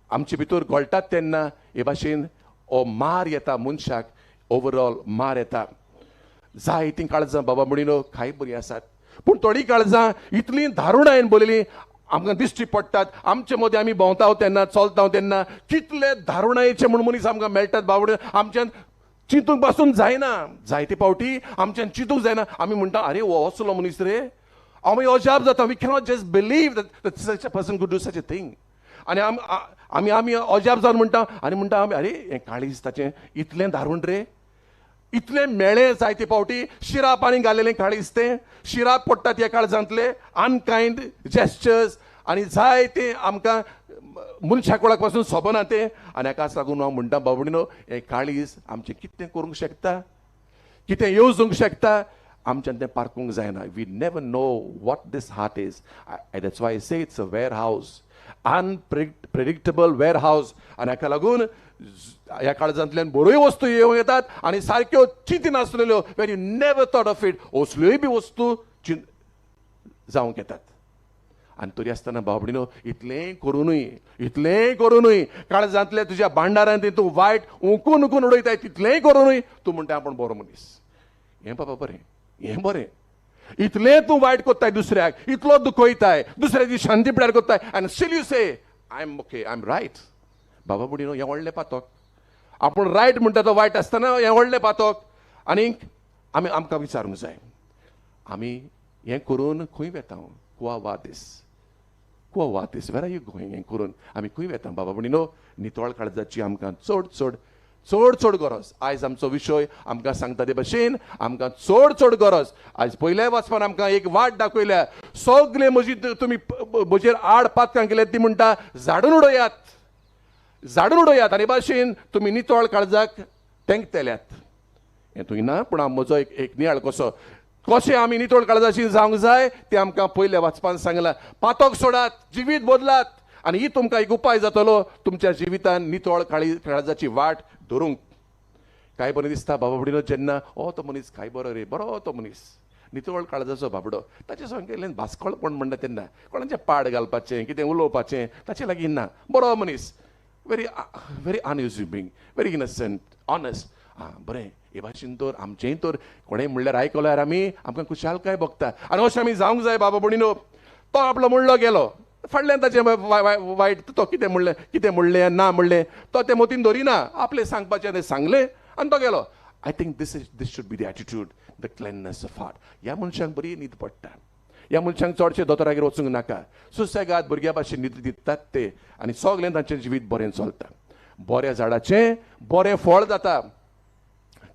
आमचे भितर घोळटात तेन्ना हे भाशेन हो मार येता मनशाक, ओवरऑल मार येता. जाय ती काळजां बाबा म्हणून कांय बरी आसात, पूण थोडीं काळजां इतलीं दारूण हांवें बरयलीं आमकां दिश्टी पडटात. आमचे मदें आमी भोंवता तेन्ना चलता तेन्ना कितले दारुणायेचे म्हूण मनीस आमकां मेळटात बाबा. आमच्यान चिंतूंक पासून जायना, जायते फावटी आमच्यान चिंतूंक जायना. आमी म्हणटा अरे हो असलो मनीस रे, आमी अजाप जाता. We cannot just believe that such a person could do such a thing. आनी आमी अजाप जावन म्हणटा आमी अरे हें काळीज ताचें इतलें दारूण रे, इतलें मेळ्ळें जायते फावटी शिरा पाणी घालेलें काळीज तें शिराक पडटात ह्या काळजांतले अनकायंड जेस्चर्स आनी जायते आमकां मनशाक वळख पासून सोबना ते. आनी हाकाच लागून हांव म्हणटा बाबडीनो हें काळीज आमचें कितें करूंक शकता, कितें येवजूंक शकता, आमच्यान तें पारखूंक जायना. We never know what this heart is. That's why I say it's a warehouse, unpredictable warehouse. आनी हाका लागून ह्या काळजांतल्यान बऱ्योय वस्तू येवं येतात आनी सारक्यो चिंती नासलेल्यो where you never thought of it असल्योय बी वस्तू जावंक येतात. आनी तरी आसतना बाबडीनो इतलें करूनय काळजांतल्या तुज्या भांडारांत तूं वायट उकून उडयताय, तितलेंय करूनय तूं म्हणटा आपण बरो मनीस. हें बाबा बरें, हें बरें. इतलें तूं वायट कोत्ताय दुसऱ्याक, इतलो दुखयताय, दुसऱ्याची शांती पिड्यार कोत्ताय आनी still you say I am okay, I am right. बाबा बुडीनो हें व्हडलें पातक. आपूण रायट म्हणटा तो वायट आसतना हें व्हडलें पातक. आनीक आमकां विचारूंक जाय आमी हें करून खंय वेता. कुवा वातीस वेर आर यू गोईंग. हें करून आमी खंय वेता बाबा बुडीनो. नितळ काळजाची आमकां चड गरज. आयज आमचो विशय आमकां सांगता ते भाशेन आमकां चड गरज. आयज पयल्या वाचपान आमकां एक वाट दाखयल्या. सगळे तुमी म्हजेर आड पातकां केल्यात ती म्हणटा झाडून उडयात आनी भाशेन तुमी नितळ काळजाक तेंकतेल्यात. हें तुवें ना, पूण म्हजो एक नियाळ कशें आमी नितळ काळजाची जावंक जाय तें आमकां पयल्या वाचपान सांगलां. पातक सोडात, जिवीत बदलात आनी ही तुमकां एक उपाय जातलो तुमच्या जिवितान नितळ काळजाची वाट धरूंक. काय बरें दिसता बाबा बुडीनो जेन्ना तो मनीस काय बरो रे, बरो तो मनीस नितळ काळजाचो बाबडो. ताचे संख्येन भास्कळपण म्हणटा तेन्ना कोणाचें पाड घालपाचें, कितें उलोवपाचें ताचे लागीं ना. बरो मनीस, very unassuming, very innocent, honest. बरें. हे भाशेन तर आमचेंय तर कोणें म्हणल्यार आयकल्यार आमकां खुशालकाय भोगता. आनी अशें आमी जावंक जाय बाबा बुडीनो. तो आपलो म्हणलो गेलो, फाटल्यान ताचें वायट तो कितें म्हणलें ना म्हणलें तो तें मतीन धरिना. आपलें सांगपाचें तें सांगलें आनी तो गेलो. I think this should be the attitude, the cleanness of heart. ह्या मनशांक बरी न्हीद पडटा. ह्या मनशांक चडशे दोतोरागेर वचूंक नाका. सुसेगाद भुरग्या भाशेन न्हीद दितात ते आनी सगळें तांचें जिवीत बरें चलता. बऱ्या झाडाचें बरें फळ जाता.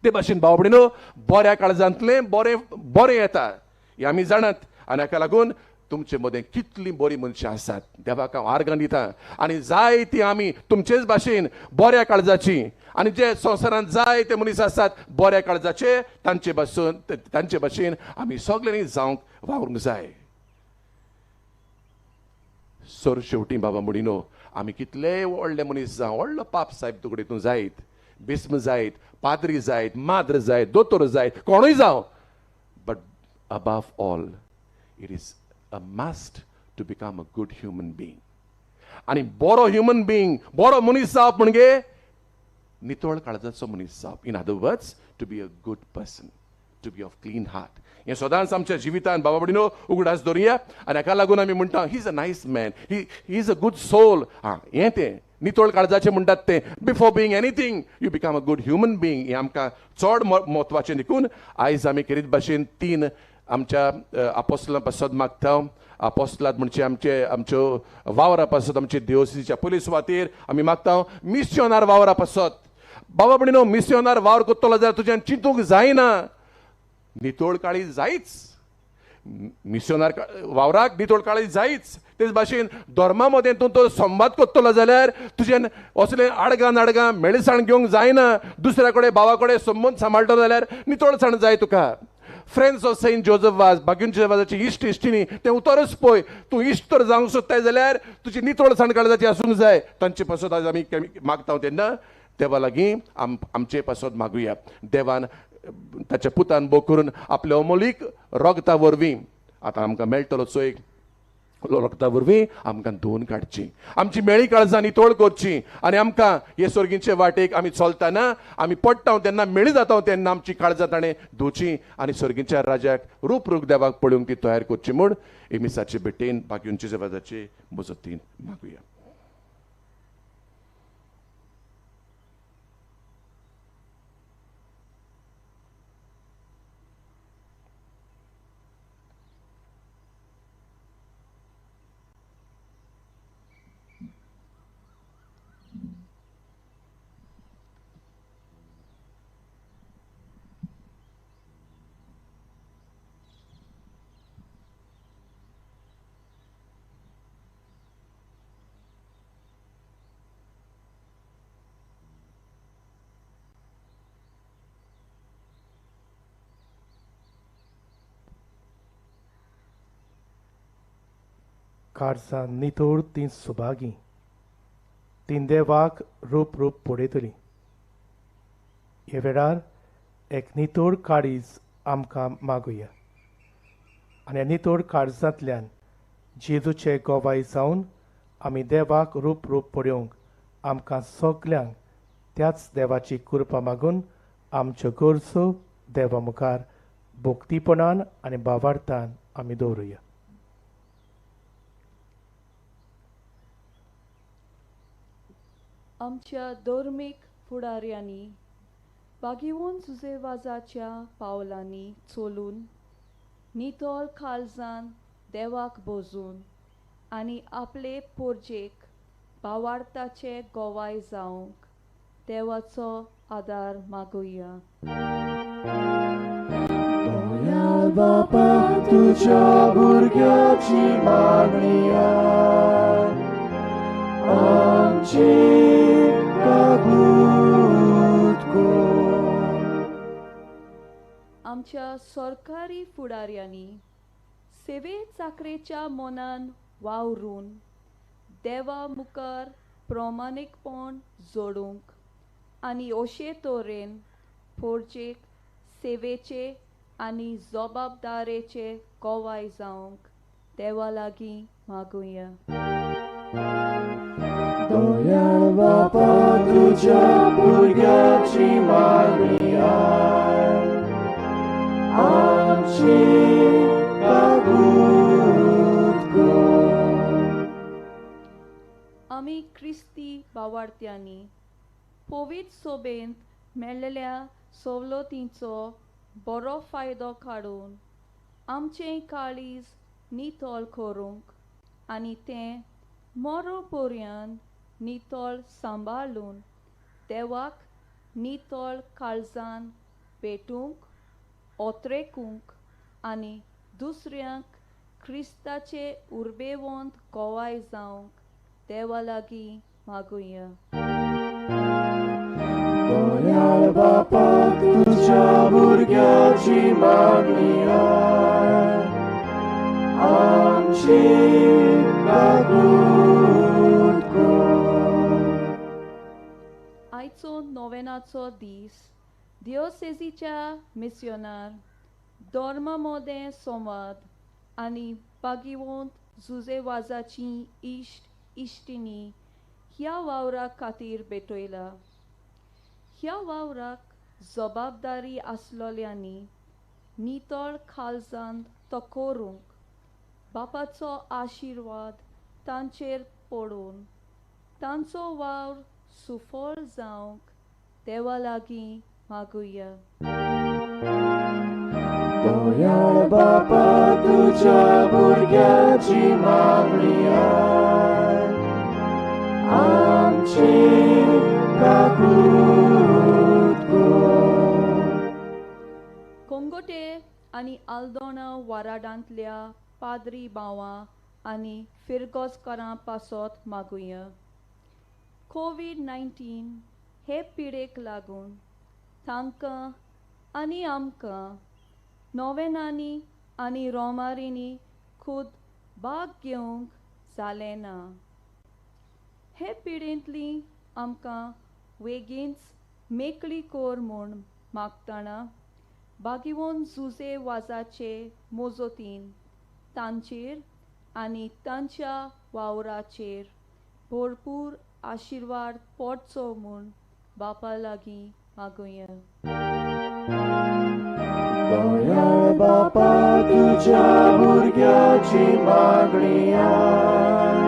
ते भाशेन बाबडीनो बऱ्या काळजांतलें बरें येता हें आमी जाणात. आनी हाका लागून तुमचे मदें कितलीं बरीं मनशां आसात देवाक हांव आर्गां दितां. आनी जाय ती आमी तुमचेच भाशेन बऱ्या काळजाची आनी जे संवसारांत जाय ते मनीस आसात बऱ्या काळजाचे तांचे भाशेन आमी सगळ्यांनी जावंक वावरूंक जाय. सर शेवटी बाबा बुडीनो आमी कितलेय व्हडले मनीस जावं, व्हडलो पाप साहेब तुकडे तूं जायत, बिस्म जायत, पाद्री जायत, माद्र जायत, दोतोर जायत, कोणूय जावं, but above all it is a must to become a good human being. आणि बरो ह्युमन बीइंग, बरो मनीस जावप म्हणजे नितळ काळजाचो मनीस जावप. In other words to be a good person, to be of clean heart. हें सदांच आमच्या जिवितान बाबा बुडीनो उगडास दवरया. आनी हाका लागून आमी म्हणटा he is a nice man, he is a good soul. हें तें नितळ काळजाचें म्हणटात तें. Before being anything you become a good human being. हें आमकां चड म्हत्वाचें देखून आयज आमी खेरीत भाशेन 3 आमच्या अपोस्तलां पासत मागता. अपोस्तलांत म्हणजे आमच्यो वावरा पासत आमचे दिवोसीच्या पयली सुवातेर आमी मागता मिस्योनार वावरा पासत. बाबा बुडीनो मिस्योनार वावर कोत्तलो जाल्यार तुज्यान चिंतूंक जायना. नितळ काळीज जायच. मिस्योनार वावराक नितळ काळीज जायच. तेच भाशेन धर्मा मदें तूं तो संवाद कोत्तलो जाल्यार तुज्यान असलें आडगां मेळसाण घेवंक जायना. दुसऱ्या कडेन भावा कडेन संबंद सांबाळटलो जाल्यार नितळसाण जाय तुका. फ्रेंड्स ऑफ सेंट जोसेफ वाज बागुंच्या वाजाची इश्ट इश्टिनी ते उतरच पळय तूं इश्ट तर जावंक सोदताय जाल्यार तुजी नितळ काळजाची आसूंक जाय तांचे पासत आज आमी मागता तेन्ना देवा लागीं आमचे पासत मागुया. देवान ताच्या पुतान बोव करून आपल्या अमोलीक रगता वरवीं आतां आमकां मेळटलो सो एक रगता वरवीं आमकां धुवन काडची, आमची मेळी काळजां नितळ करची आनी आमकां हे सर्गीचे वाटेक आमी चलतना आमी पडटा तेन्ना मेळी जाता तेन्ना आमची काळजां ताणें धुवची आनी सर्गीच्या राजाक रूप देवाक पळोवंक ती तयार करची म्हूण एमिसाचे भेटेन बागुंचे जेवाजाचे मजतीन मागुया. काळजां नितळ तीं सुभागी तीं देवाक रूप पळयतलीं. हे वेळार एक नितळ काळीज आमकां मागुया आनी ह्या नितळ काळजांतल्यान जेजूचे गोवाय जावन आमी देवाक रूप पळोवंक आमकां सगल्यांक त्याच देवाची कृपा मागून आमच्यो गरजो देवा मुखार भोक्तीपणान आनी भावार्थान आमी दवरुया. आमच्या धर्मीक फुडाऱ्यांनी बागीवन सुसेवाजाच्या पावलांनी चलून नितळ काळजान देवाक भोजून आनी आपले पोरजेक भावार्थाचे गोवाय जावंक देवाचो आदार मागुया. दयाल बापा तुझ्या भुरग्याची मागणी आय, आमची काकूट कर. आमच्या सरकारी फुडाऱ्यांनी सेवे चाकरेच्या मनान वावरून देवा मुखार प्रामाणीकपण जोडूंक आनी अशे तरेन पोरजेक सेवेचे आनी जबाबदारेचे गोवाय जावंक देवा लागीं मागुया. दयाल बापा तुझ्या भुरग्याची मागणी आय, आमची काकूट कर. आमी क्रिस्ती भावार्थ्यांनी पवित्र सोबेंत मेळिल्ल्या सवलतींचो बरो फायदो काडून आमचें काळीज नितळ करूंक आनी तें मरो पर्यंत नितळ सांबाळून देवाक नितळ काळजान भेटूंक ओत्रेकूंक आनी दुसऱ्यांक क्रिस्ताचे उर्बेवंत गोवाय जावंक देवा लागीं मागुया. दयाल बापा तुझ्या भुरग्याची मागणी आय, आमची काकूट कर. आयचो नोवेनाचो दीस दिओसेजीच्या मिस्योनार धर्मामोदें संवाद आनी बागीवंत जुजेवाजाची इश्ट इश्टिनी ह्या वावरा खातीर भेटयला. ह्या वावराक जबाबदारी आसलोल्यांनी नितळ काळजान तो करूंक बापाचो आशिर्वाद तांचेर पडून तांचो वावर सुफळ जावंक देवा लागीं मागुया. दयाल बापा तुझ्या भुरग्याची मागणी आय, आमची काकूट कर. कोंगोटे आनी आल्दोना वाराडांतल्या पाद्री भावां आनी फिरगोजकारां पासत मागुया. कोविड-19 हे पिडेक लागून तांकां आनी आमकां नोवेनांनी आनी रोमारींनी खुद भाग घेवंक जालें ना. हे पिडेंतली आमकां वेगीनच मेकळी कोर म्हूण मागतना बागिवोन जुजे वाजाचे मोजोतीन तांचेर आनी तांच्या वावराचेर भरपूर आशिर्वाद पडचो म्हूण बापा लागीं मागुया. दयाळ बापा तुझ्या भुरग्याची मागणी आय.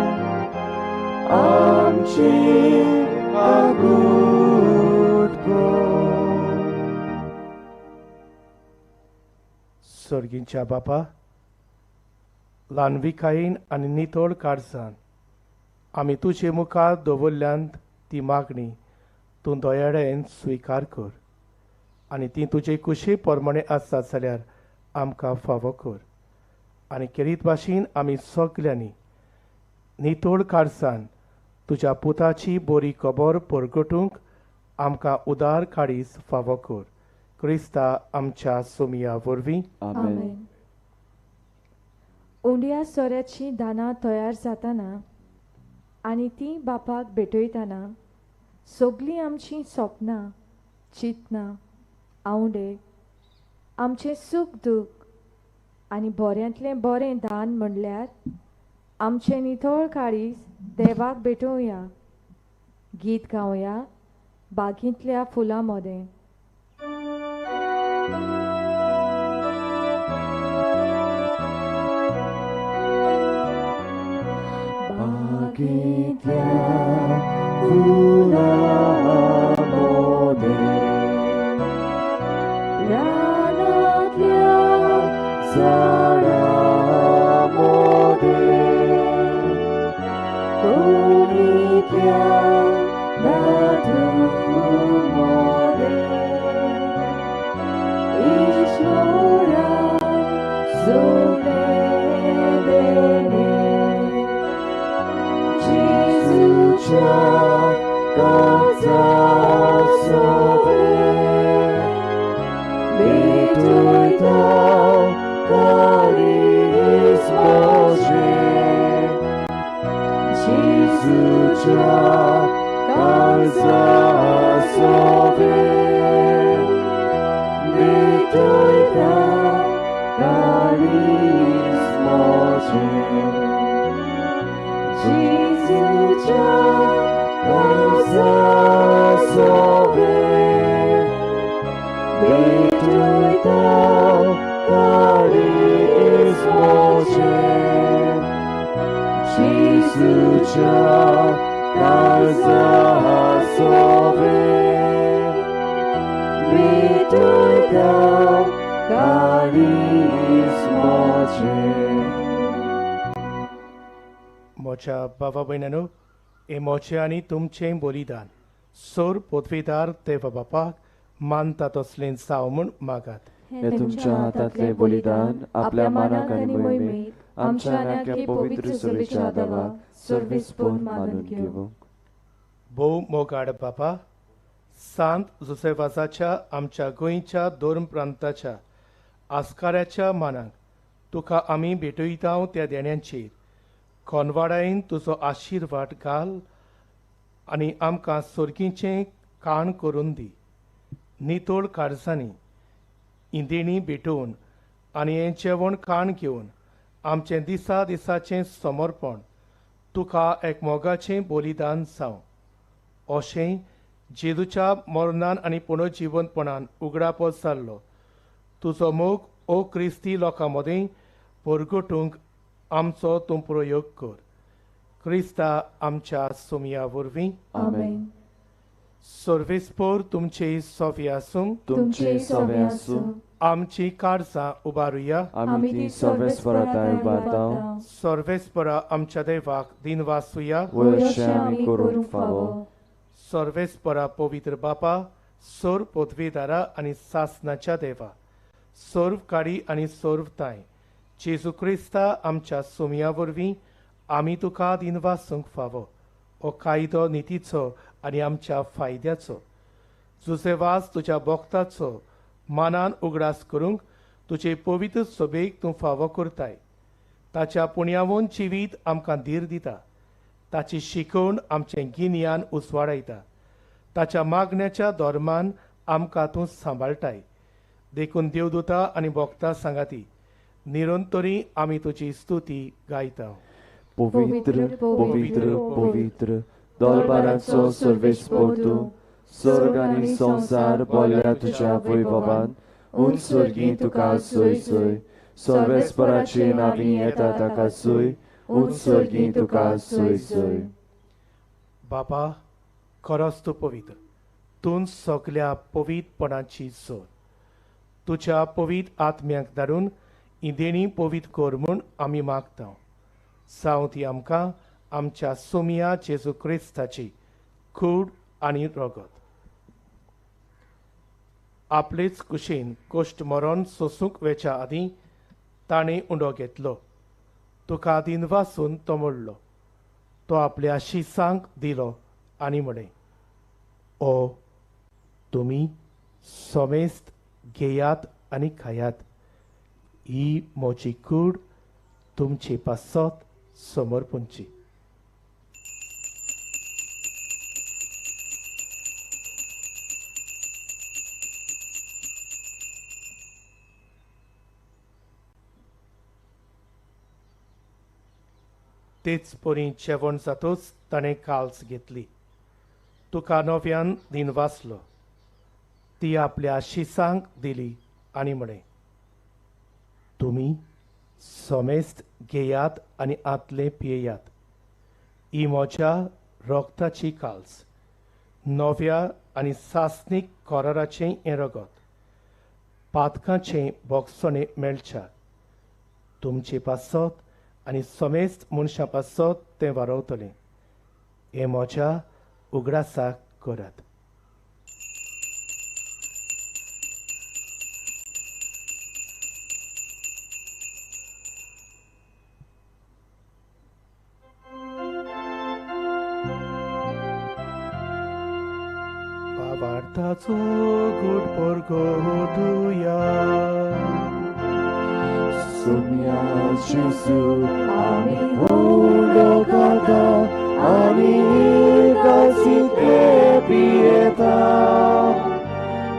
आमची आगूट कर. सर्गींच्या बापा, ल्हानविकायेन आनी नितळ काळजान आमी तुजे मुखार दवरल्यांत ती मागणी तूं दयाळेन स्विकार कर आनी ती तुजे कुशी प्रमाणे आसत जाल्यार आमकां फावो कर. आनी खेरीत भाशेन आमी सगल्यांनी नितळ काळजान तुज्या पुताची बरी खबर परगटूंक आमकां उदार काळीज फावो कर. क्रिस्ता आमच्या सुमिया वरवीं. आमेन. उंड्या सोऱ्याची दानां तयार जाताना आनी ती बापाक भेटयतना सगलीं आमचीं स्वप्नां, चिंतनां, आवडे, आमचें सूख दूख आनी बऱ्यांतलें बरें दान म्हणल्यार आमचें नितळ काळीज देवाक भेटोवया. गीत गावया बागींतल्या फुलां मोदें. बागेंतल्या फुलांमोदें, रानांतल्या झाडांमोदें, कुडींतल्या धातूंमोदें, ईश्वराक सगळें देणे. Jesuच्या काळजांत सोवें भेटयता काळीज म्हजें. जेजुच्या काळजांत सोवें भेटयता काळीज म्हजें. Jesuच्या काळजांत सोवें भेटयता काळीज म्हजें. Jesuच्या काळजांत सोवें भेटयता काळीज म्हजें. म्हज्या बाबा भयणांनो, हें म्हजें आनी तुमचें बलिदान सोर पदवेदार देवा बापाक मानता तसलें जावं म्हूण मागात. हे तुमच्या हातांतलें बलिदान आपल्या मानाक आनी मोहिमेक आमच्या आनी आख्या पवित्र सभेच्या आदाराक सर्वेस्पण मानून घेवंक. भोव मोगाड बापा, सांत जोसेफासाच्या आमच्या गोंयच्या दोन प्रांताच्या आस्काऱ्याच्या मानाक तुका आमी भेटयता त्या देण्यांचेर खोनवाडायेन तुजो आशिर्वाद घाल आनी आमकां सर्गीचें काण करून दी. नितळ काळजांनी ही देणी भेटोवन आनी हें जेवण काण घेवन आमचें दिसा दिसाचें समर्पण तुका एक मोगाचें बलिदान जावं. अशें जेजूच्या मरणान आनी पुनर्जिवंतपणान उगडापो जाल्लो तुजो मोग ओ क्रिस्ती लोकां मदें परगटूंक आमचो तूं प्रयोग कर. क्रिस्ता आमच्या सुमिया वरवीं. आमेन. सर्वेस्पर तुमचे सोवे आसूं. तुमचे सोवे आसूं. आमची काळजां उबारुया. आमी ती सर्वेस्पराताय उबारतांव. सर्वेस्परा आमच्या देवाक दिनवासुया. वयशें आमी करूंक फावो. सर्वेस्परा पवित्र बापा, सर्व पदवेदारा आनी सासनाच्या देवा, सर्व काळी आनी सर्व ताय, जेजू क्रिस्ता आमच्या सुमिया वरवीं आमी तुका दिनवासूंक फावो. हो कायदो नितीचो आनी आमच्या फायद्याचो. जुसेवास तुज्या भक्ताचो मानान उगडास करूंक तुजे पवित्र सोबेक तूं फावो करताय. ताच्या पुण्यावून जिवीत आमकां धीर दिता. ताची शिकवण आमचें गिन्यान उसवाडायता. ताच्या मागण्याच्या धोरमान आमकां तूं सांबाळटाय. देखून देवदूतां आनी भोक्तां सांगाती निरंतरी आमी तुजी स्तुती गायता. पवित्र पवित्र पवित्र दरबाराचो सर्वेस्पर तूं, स्वर्ग आनी संसार भरल्या तुज्या वैभवान. उंच स्वर्गी तुका सोय सोय, सर्वेस्पराची नांवी येता ताका सोय. उंच स्वर्गी तुका सोय सोय. बाबा, खरोच तूं पवित्र. तूं सगल्या पवित्रपणाची सोर. तुज्या पवित्र आत्म्याक धाडून ही देणी पवित्र कर म्हूण आमी मागता. जावं ती आमकां आमच्या सोमिया जेजू क्रिस्ताची कूड आनी रगत. आपलेच कुशीन कोश्ट मरण सोसूंक वेच्या आदीं ताणें उंडो घेतलो. तुका आदीन वाचून तो मोडलो. तो आपल्या शिसांक दिलो आनी म्हणे, ओ तुमी सोमेस्त घेयात आनी खायात. ही म्हजी कूड तुमची पासत समर्पणची. तेच परी जेवण जातूच ताणें काल्स घेतली. तुका नव्यान दिन वाचलो. ती आपल्या शिसांक दिली आनी म्हणे, तुमी सोमेस्त घेयात आनी आतले पियेयात. ही म्हज्या रोगताची काल्स, नव्या आनी सासनीक कराराचें हें रगत. पातकांचें बोगसणें मेळच्या. तुमचे पासत आनी सोमेस्त मनशां पासत तें वारवतलें. हें म्हज्या उगडासाक करात. वार्ताचो गूढ परगोटुया. सोम्या जेजू आमी उंडो खाता आनी गासितले पियेता.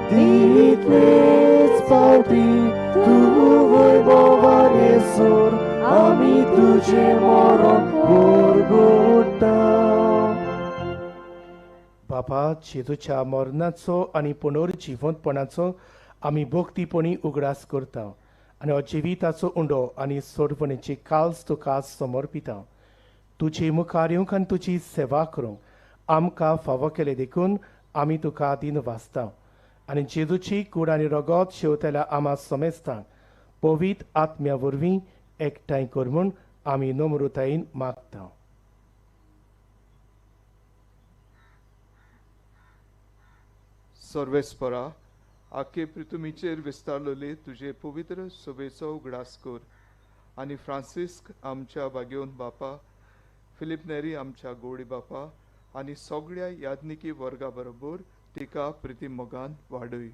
तितलेच पावटी तूं वैभवान येसोर आमी तुजें मरण परगोट्टा. बाबा, जेजूच्या मरणाचो आनी पुनर्जिवंतपणाचो आमी भक्तीपणी उगडास करता आनी हो जिविताचो उंडो आनी सोडवणेची काल्स तुका समर्पिता. तुजे मुखार येवंक आनी तुजी सेवा करूंक आमकां फावो केले देखून आमी तुका दिन वाचता. आनी जेजूची कूड आनी रगत शेवतेल्या आमा समेस्तांक पवित्र आत्म्या वरवीं एकठांय कर म्हूण आमी नम्रतायेन मागता. सर्वेस्परा, आखे पृथ्वीचेर विस्तारलेले तुजे पवित्र सोबेचो उगडास कर. आनी फ्रांसिस्क आमच्या बागेवन बापा, फिलिप नेरी आमच्या गोडी बापा आनी सगळ्या यादनिकी वर्गा बरोबर तिका प्रिती मोगान वाडय.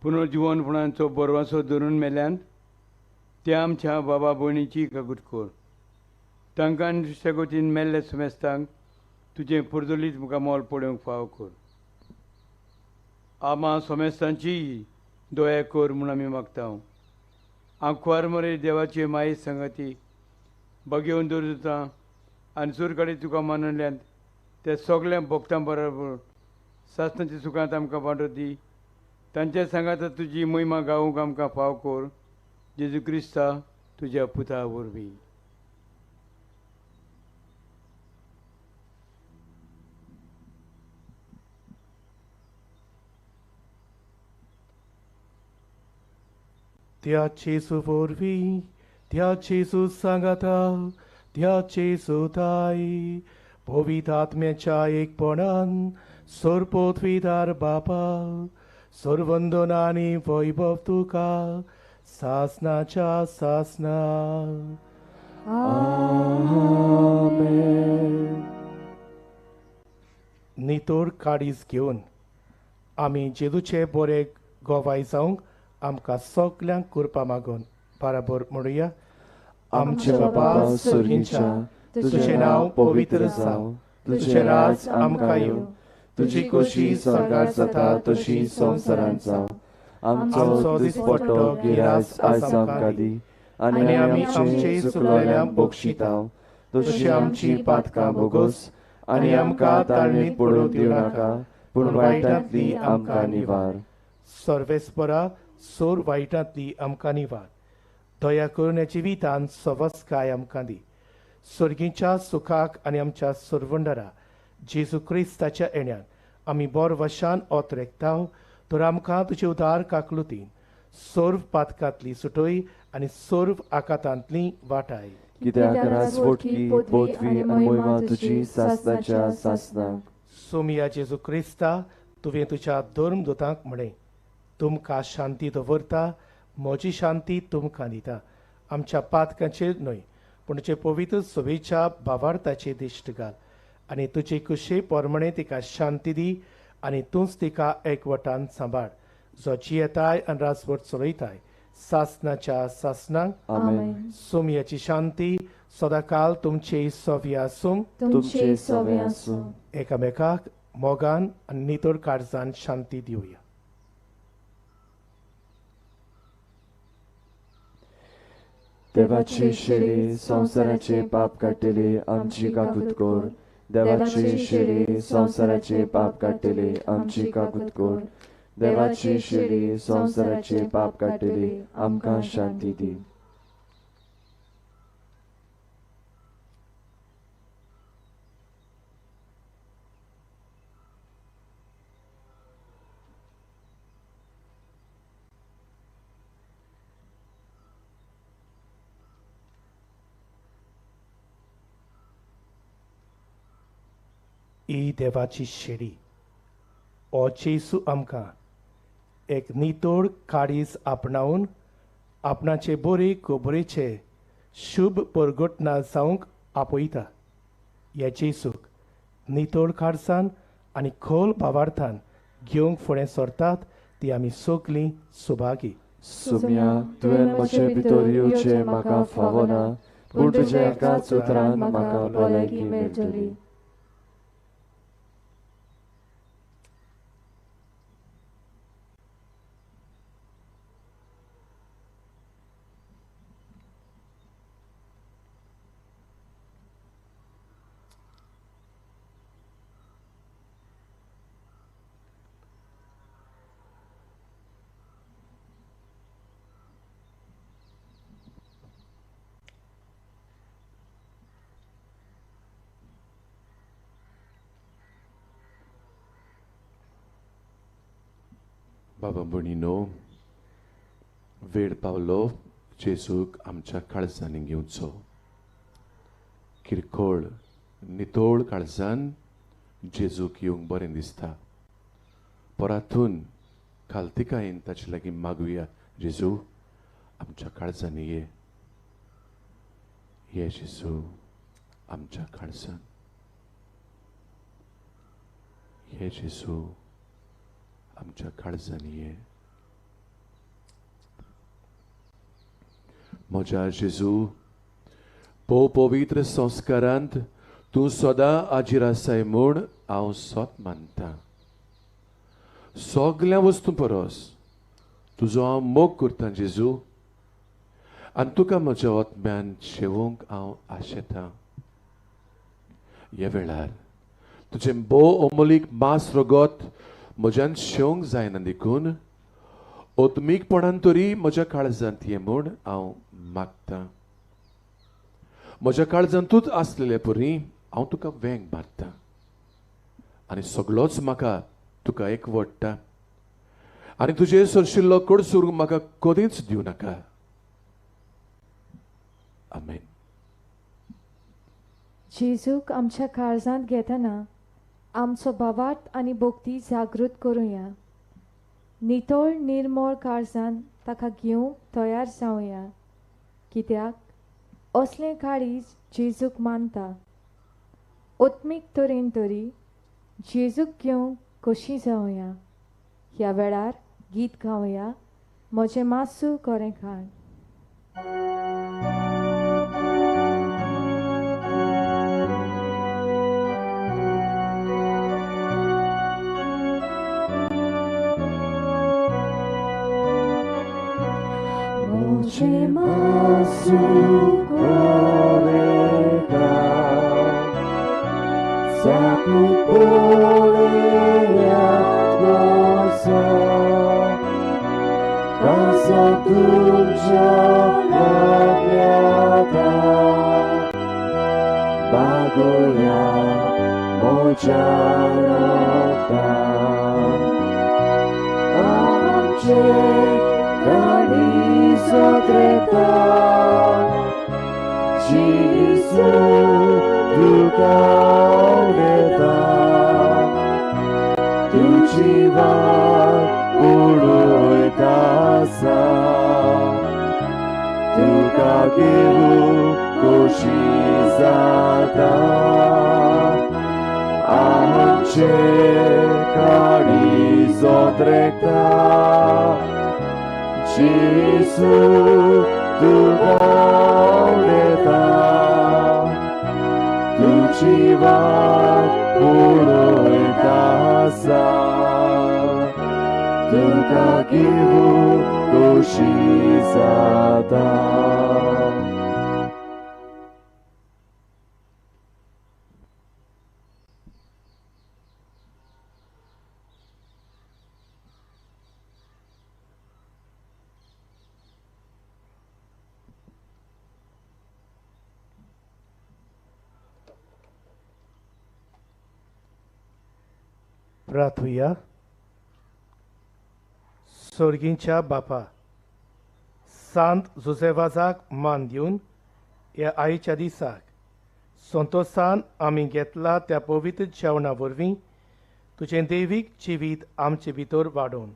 पुनर्जीवनपणाचो बरवासो धरून मेल्यान त्या आमच्या बाबा भयणीची कागूट कर. तांकां आनी दुसऱ्या गोतीन मेल्ले समेस्तांक तुजें परजोलीत मुखार मोल पडोवंक फाव कर. आमा समेस्तांची दोया कर म्हूण आमी मागता. आंखवार मरे देवाचे माये संगती बगेवन दवरता आनी चोरकाडी तुका मानल्यान त्या सगळ्या भक्तां बरोबर सासणाच्या सुखांत आमकां वांटो दी. तांच्या सांगात तुजी महिमा गावूंक आमकां फाव कर. जेजू क्रिस्ता तुज्या पुता वरवीं. त्या जेजू वरवीं, त्या जेजू सांगाता, त्या जेजू ताई पवित्र आत्म्याच्या एकपणान सोरपोतवीदार बापा सर्वंदन आनी वैभव तुका सासनाच्या सासना. आमेन. नितोर काडीज घेवन आमी जेजूचे बरे गोवाय जावंक आमकां सगल्यांक करपा मागून बराबर म्हणुया. आमचे बाबा स्वर्गीच्या, तुझे नाव पवित्र जावं, तुझे राज आमकां येवं, तुजी खोशी स्वर्गार जाता तशी संवसारांत जावं. आमचो दिसपट्टो गिरास आयज आमकां दी, आनी आमी आमचे चुकलोल्यांक बक्षितांव, तशी आमची पातकां बोगोस, आनी आमकां ताळणीत पडूंक दिवं नाका, पूण वायटांतली आमकां निवार. सर्वेस्परा सोर वायटांतली आमकां निवार. दया करून या जिवितांत सवस्काय आमकां दी. सर्गीच्या सुखाक आनी आमच्या सर्वंडरा जेजू क्रिस्ताच्या येण्यान आमी बोर वशान ओतरेकताव, तर आमकां तुजे उदार काकलुतीन सर्व पातकांतली सुटोय आनी सर्व आकातांतली वाटाय. कित्याक राजवटकी, पदवी आनी मोहिमा तुजी सासनाच्या सासनाक. सोमिया जेजू क्रिस्ता, तुवें तुज्या धर्मदूतांक म्हणे, तुमकां शांती दवरता, म्हजी शांती तुमकां दिता. आमच्या पातकांचेर न्हय, पूण तुजे पवित्र सोबेच्या भावार्थाचेर दिश्ट घाल, आनी तुजे कुशे पोरमणे तिका शांती दी, आनी तूंच तिका एकवटान सांबाळ, जो जियेताय आनी राजवट चलयताय सासनाच्या सासनाक. आमेन. सोमियाची शांती सदाकाल तुमचे सोवी आसूं. तुमचे सवे आसूं. एकामेकाक मोगान आनी नितोर काळजान शांती दिवया. देवाचे शेळे संवसाराचे पाप काडटले आमची काकूत कोर. देवाचे शेळे संवसाराचे पाप काडटले आमची काकूत कोर. देवाचे शेळे संवसाराचे पाप काडटले आमकां शांती दी. ई देवाची शेडी, ओ जेसू आमकां एक नितोड काळीज आपणावन आपणाचे बरे खबरेचे शुभ परगटना जावंक आपयता. ह्या जेसूक नितोड काळजान आनी खोल भावार्थान घेवंक फुडें सरतात ती आमी सगलीं सुभागी. सोम्या, तुवें म्हजे भितर येवचें म्हाका फावो ना, पूण तुज्या एकाच उतरान म्हाका भलायकी मेळटली. बाबा भणीनो, वेळ पावलो जेजूक आमच्या काळजांनी घेवचो. किरकोळ नितोळ काळजान जेजूक येवंक बरें दिसता. परातून खालतिकायेन ताचे लागीं मागुया, जेजू आमच्या काळजांनी ये. ये जेजू आमच्या काळजान. ये जेजू आमच्या काळजांनी ये. म्हज्या जेजू, पवित्र संस्कारांत तूं सदां हाजीर आसाय म्हूण हांव सोत मानतां. सगळ्या वस्तू परस तुजो हांव मोग करतां जेजू, आनी तुका म्हज्या आत्म्यान शेवूंक हांव आशेतां. ह्या वेळार तुजें अमोलीक मास रगत म्हज्यान शेवंक जायना देखून ओत्मीकपणान तरी म्हज्या काळजांत ये म्हूण हांव मागतां. म्हज्या काळजांतूच आसलेले परी हांव तुका वेंग मारतां आनी सगळोच म्हाका तुका एकवडटा. आनी तुजे सरशिल्लो कडसूर म्हाका कधीच दिवं नाका. आमेन. जेजूक आमच्या काळजांत घेतना आमचो भावार्थ आनी भक्ती जागृत करुया. नितळ निर्मळ काळजान ताका घेवंक तयार जावया, कित्याक असलें काळीज जेजूक मानता. ओत्मीक तरेन तरी जेजूक घेवंक कशीं जावया. ह्या वेळार गीत गावया, म्हजें मातसू कोरें खाण. Moje masu korega, zakupoleja gozo, casa tuja nagliada, bagoja moja rota. Amče Carizo treta, Gesù tu cauleta, tu ci va puroi casa, tu cagevu coșizata, Amce Carizo treta, Gesù tu gauleta, tu ci va puro in casa, tu cagivu coșizata. प्रार्थूया. सर्गींच्या बापा, सांत जोसेफाजाक मान दिवन ह्या आयच्या दिसाक संतोषान आमी घेतला त्या पवित्र जेवणा वरवीं तुजें दैवीक जिवीत आमचे भितर वाडोवन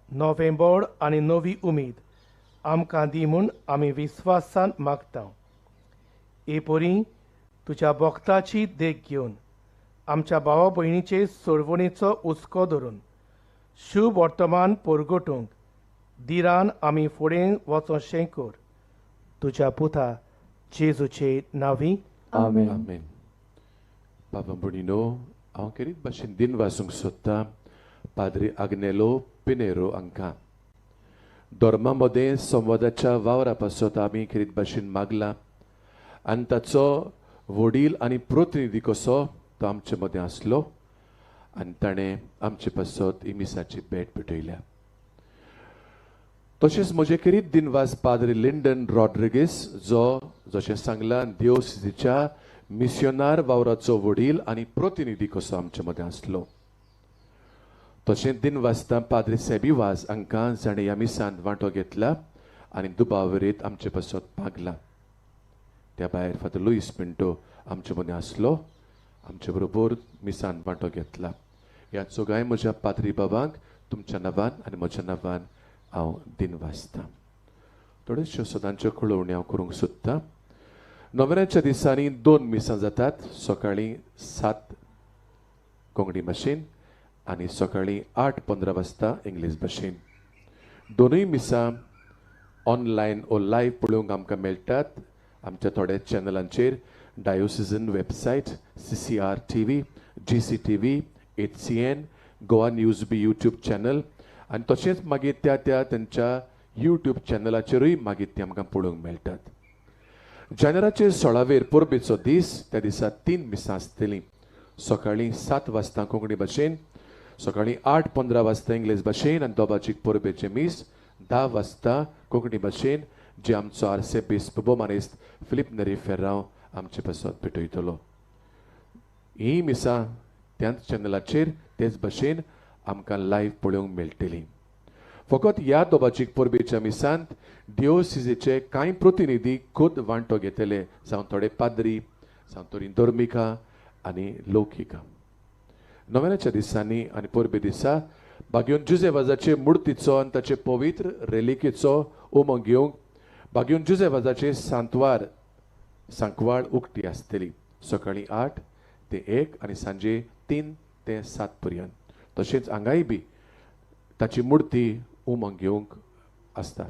नवें बळ आनी नवी उमेद आमकां दी म्हूण आमी विस्वासान मागता. हे परी तुज्या भक्ताची देख घेवन आमच्या भावा भयणीचे सोडवणेचो हुस्को धरून शुभ वर्तमान परगटूंक दिरान आमी फुडें वचोंशें कर. तुज्या पुता जेजूचे नांवी. Amen. Amen. Papa Bonino, हांव केरीत भाशेन दिन वाचूंक सोदतां पाद्री आग्नेलो पिनेरो हांकां. धर्मा मदें संवादाच्या वावरा पासत आमी केरीत भाशेन मागला आनी ताचो वडील आनी प्रतिनिधी कसो तो आमचे मदें आसलो आनी ताणें आमचे पासत इमिसाची भेट पेटयल्या. तशेंच म्हजे केरीत दिनवास पाद्री लिंडन रॉड्रिगीस जो जशें सांगलां दिओसिसीच्या मिशनार वावराचो वडील आनी प्रतिनिधी कसो आमचे मदें आसलो. तशेंच दिन वाजता पाद्री सेबी वाज हांकां जाणें ह्या मिसांत वांटो घेतला आनी दुबावरीत आमचे पासत मागला. त्या भायर फादर लुईस पिंटो आमचे मदें आसलो, आमचे बरोबर मिसांत वांटो घेतला. ह्या चोगाय म्हज्या पाद्री बाबांक तुमच्या नांवान आनी म्हज्या नांवान हांव दिन वाजतां. थोड्योश्यो सदांच्यो कळोवणी हांव करूंक सोदतां. नोव्हेंबराच्या दिसांनी 2 मिसां जातात. सकाळीं 7 कोंकणी भाशेन आनी सकाळीं 8:15 वाजता इंग्लीश भाशेन. दोनूय मिसां ऑनलायन ओ लायव्ह पळोवंक आमकां मेळटात आमच्या थोड्या चॅनलांचेर. Diocesan website, CCR TV, GCTV, HCN, Goa news बी यूट्यूब चॅनल आनी तशेंच मागीर त्या तेंच्या यूट्यूब चॅनलाचेरूय मागीर ती आमकां पळोवंक मेळटात. जानेराचे 16वेर परबेचो दीस, त्या दिसा 3 मिसां आसतलीं. सकाळीं 7 वाजता कोंकणी भाशेन, सकाळीं 8:15 वाजता इंग्लीश भाशेन आनी दोबाचीक परबेचे मीस 10 वाजता कोंकणी भाशेन जे आमचो आर्सेपिस्प बोमानिस्त फिलीप नेरी फेर्रांव आमचे पासत पेटयतलो. ही मिसां त्याच चॅनलाचेर तेच भाशेन आमकां लायव्ह पळोवंक मेळटलीं. फकत ह्या दोबाचीक परबेच्या मिसांत दिओसिसीचे कांय प्रतिनिधी खूद वांटो घेतले, जावं थोडे पाद्री, जावं थोडी धर्मिका आनी लौकिका. नोवेनाच्या दिसांनी आनी परबी दिसा बागयोन जुजेवाजाचे मुर्तीचो आनी ताचे पवित्र रेलिकेचो उमंग घेवंक बागयोन जुजेवाजाचे सांकवाळ उक्ती आसतली सकाळीं 8 ते 1 आनी सांजे 3 ते 7 पर्यंत तशेंच हांगाय बी ताची मुर्ती उमंग घेवंक आसतात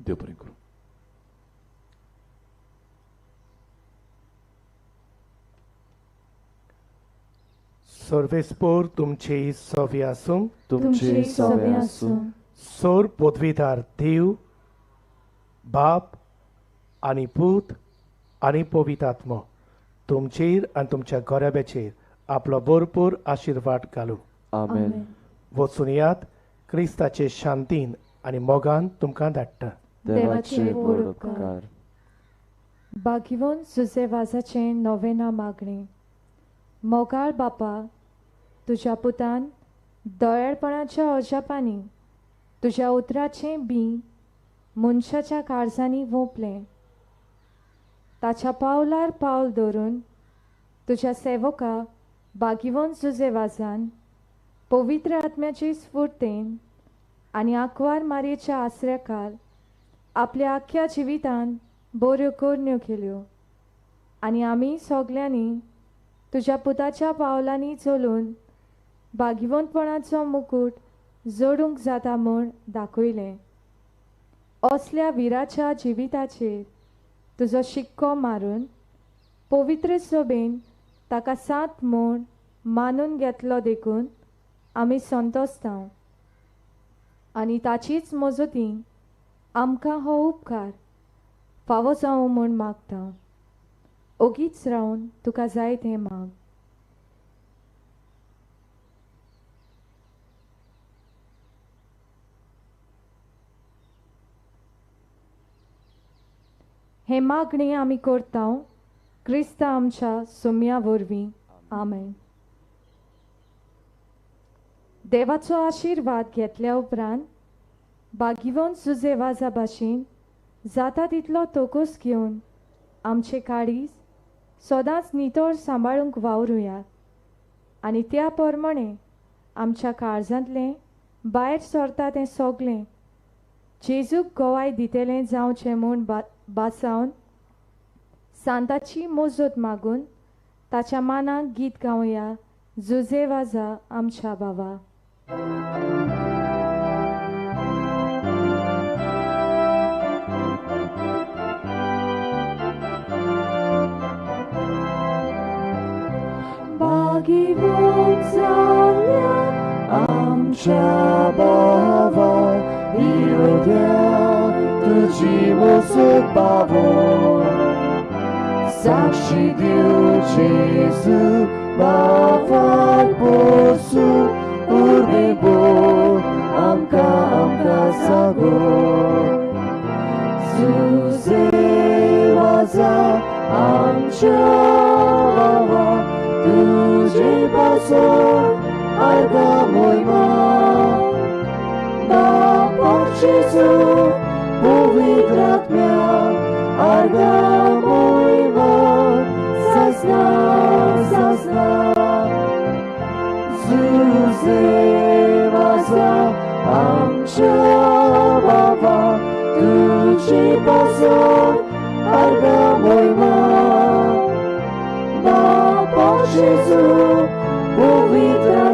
देव बरें करूं सर्वेस्पोर तुमचे सव्य आसूं तुमचे सवे आसूं सोर पदवीदार देव बाप आनी पूत आनी पवित्र आत्मो तुमचेर आनी तुमच्या गोऱ्याब्याचेर आपलो भरपूर आशिर्वाद घालूं आमेन वचून यात क्रिस्ताचे शांतीन आनी मोगान तुमकां धाडटा देवाचे व्हड उपकार बागिवोन सुसेवाजाचे नोवेना मागणी मोगाळ बापा तुज्या पुतान दोळ्याळपणाच्या अजापांनी तुज्या उतराचें बी मनशाच्या काळजांनी वोपलें ताच्या पावलार पावल दवरून तुज्या सेवका बागिवोन सुसेवाजान पवित्र आत्म्याचे स्फूर्तेन आनी आंकवार मारयेच्या आसऱ्याखाल आपल्या आख्या जिवितान बऱ्यो करण्यो केल्यो आनी आमी सगल्यांनी तुज्या पुताच्या पावलांनी चलून बागिवंतपणाचो मुकूट जोडूंक जाता म्हूण दाखयलें असल्या विराच्या जिविताचेर तुजो शिक्को मारून पवित्र सभेन ताका सात म्हूण मानून घेतलो देखून आमी संतोसतांव आनी ताचीच मजतीन आमकां हो उपकार फावो जावं म्हूण मागता ओगीच रावन तुका जाय तें माग हे मागणी आमी करता क्रिस्त आमच्या सुम्या वरवीं आमेन देवाचो आशिर्वाद घेतल्या उपरांत बागिवोन सुसेवाजा भाशेन जाता तितलो तोकूस घेवन आमचे काळीज सदांच नितळ सांबाळूंक वावरुया आनी त्या प्रमाणे आमच्या काळजांतलें भायर सरता तें सगलें जेजूक गोवाय दितेलें जावचें म्हूण बासावन सांताची मोजत मागून ताच्या मानाक गीत गावया जुजेवाजा आमच्या बाबा बागिवोन जाल्या आमच्या बाबा विरोध्या तुझी मोसत बाबो साक्षी दिव जेजू बाबाक बोसू उर्बे बोल आमकां सांगो जुजेवाजा आमच्या बाबा तुझे पासून आर्गा मोयमा बापाक जेजू पवित्र आत्म्या आर्गा मोयमा सासना सासना जुजेवाजा आमच्या बाबा तुझे पासून आर्गा मोयमा बापाक जेजू पवित्र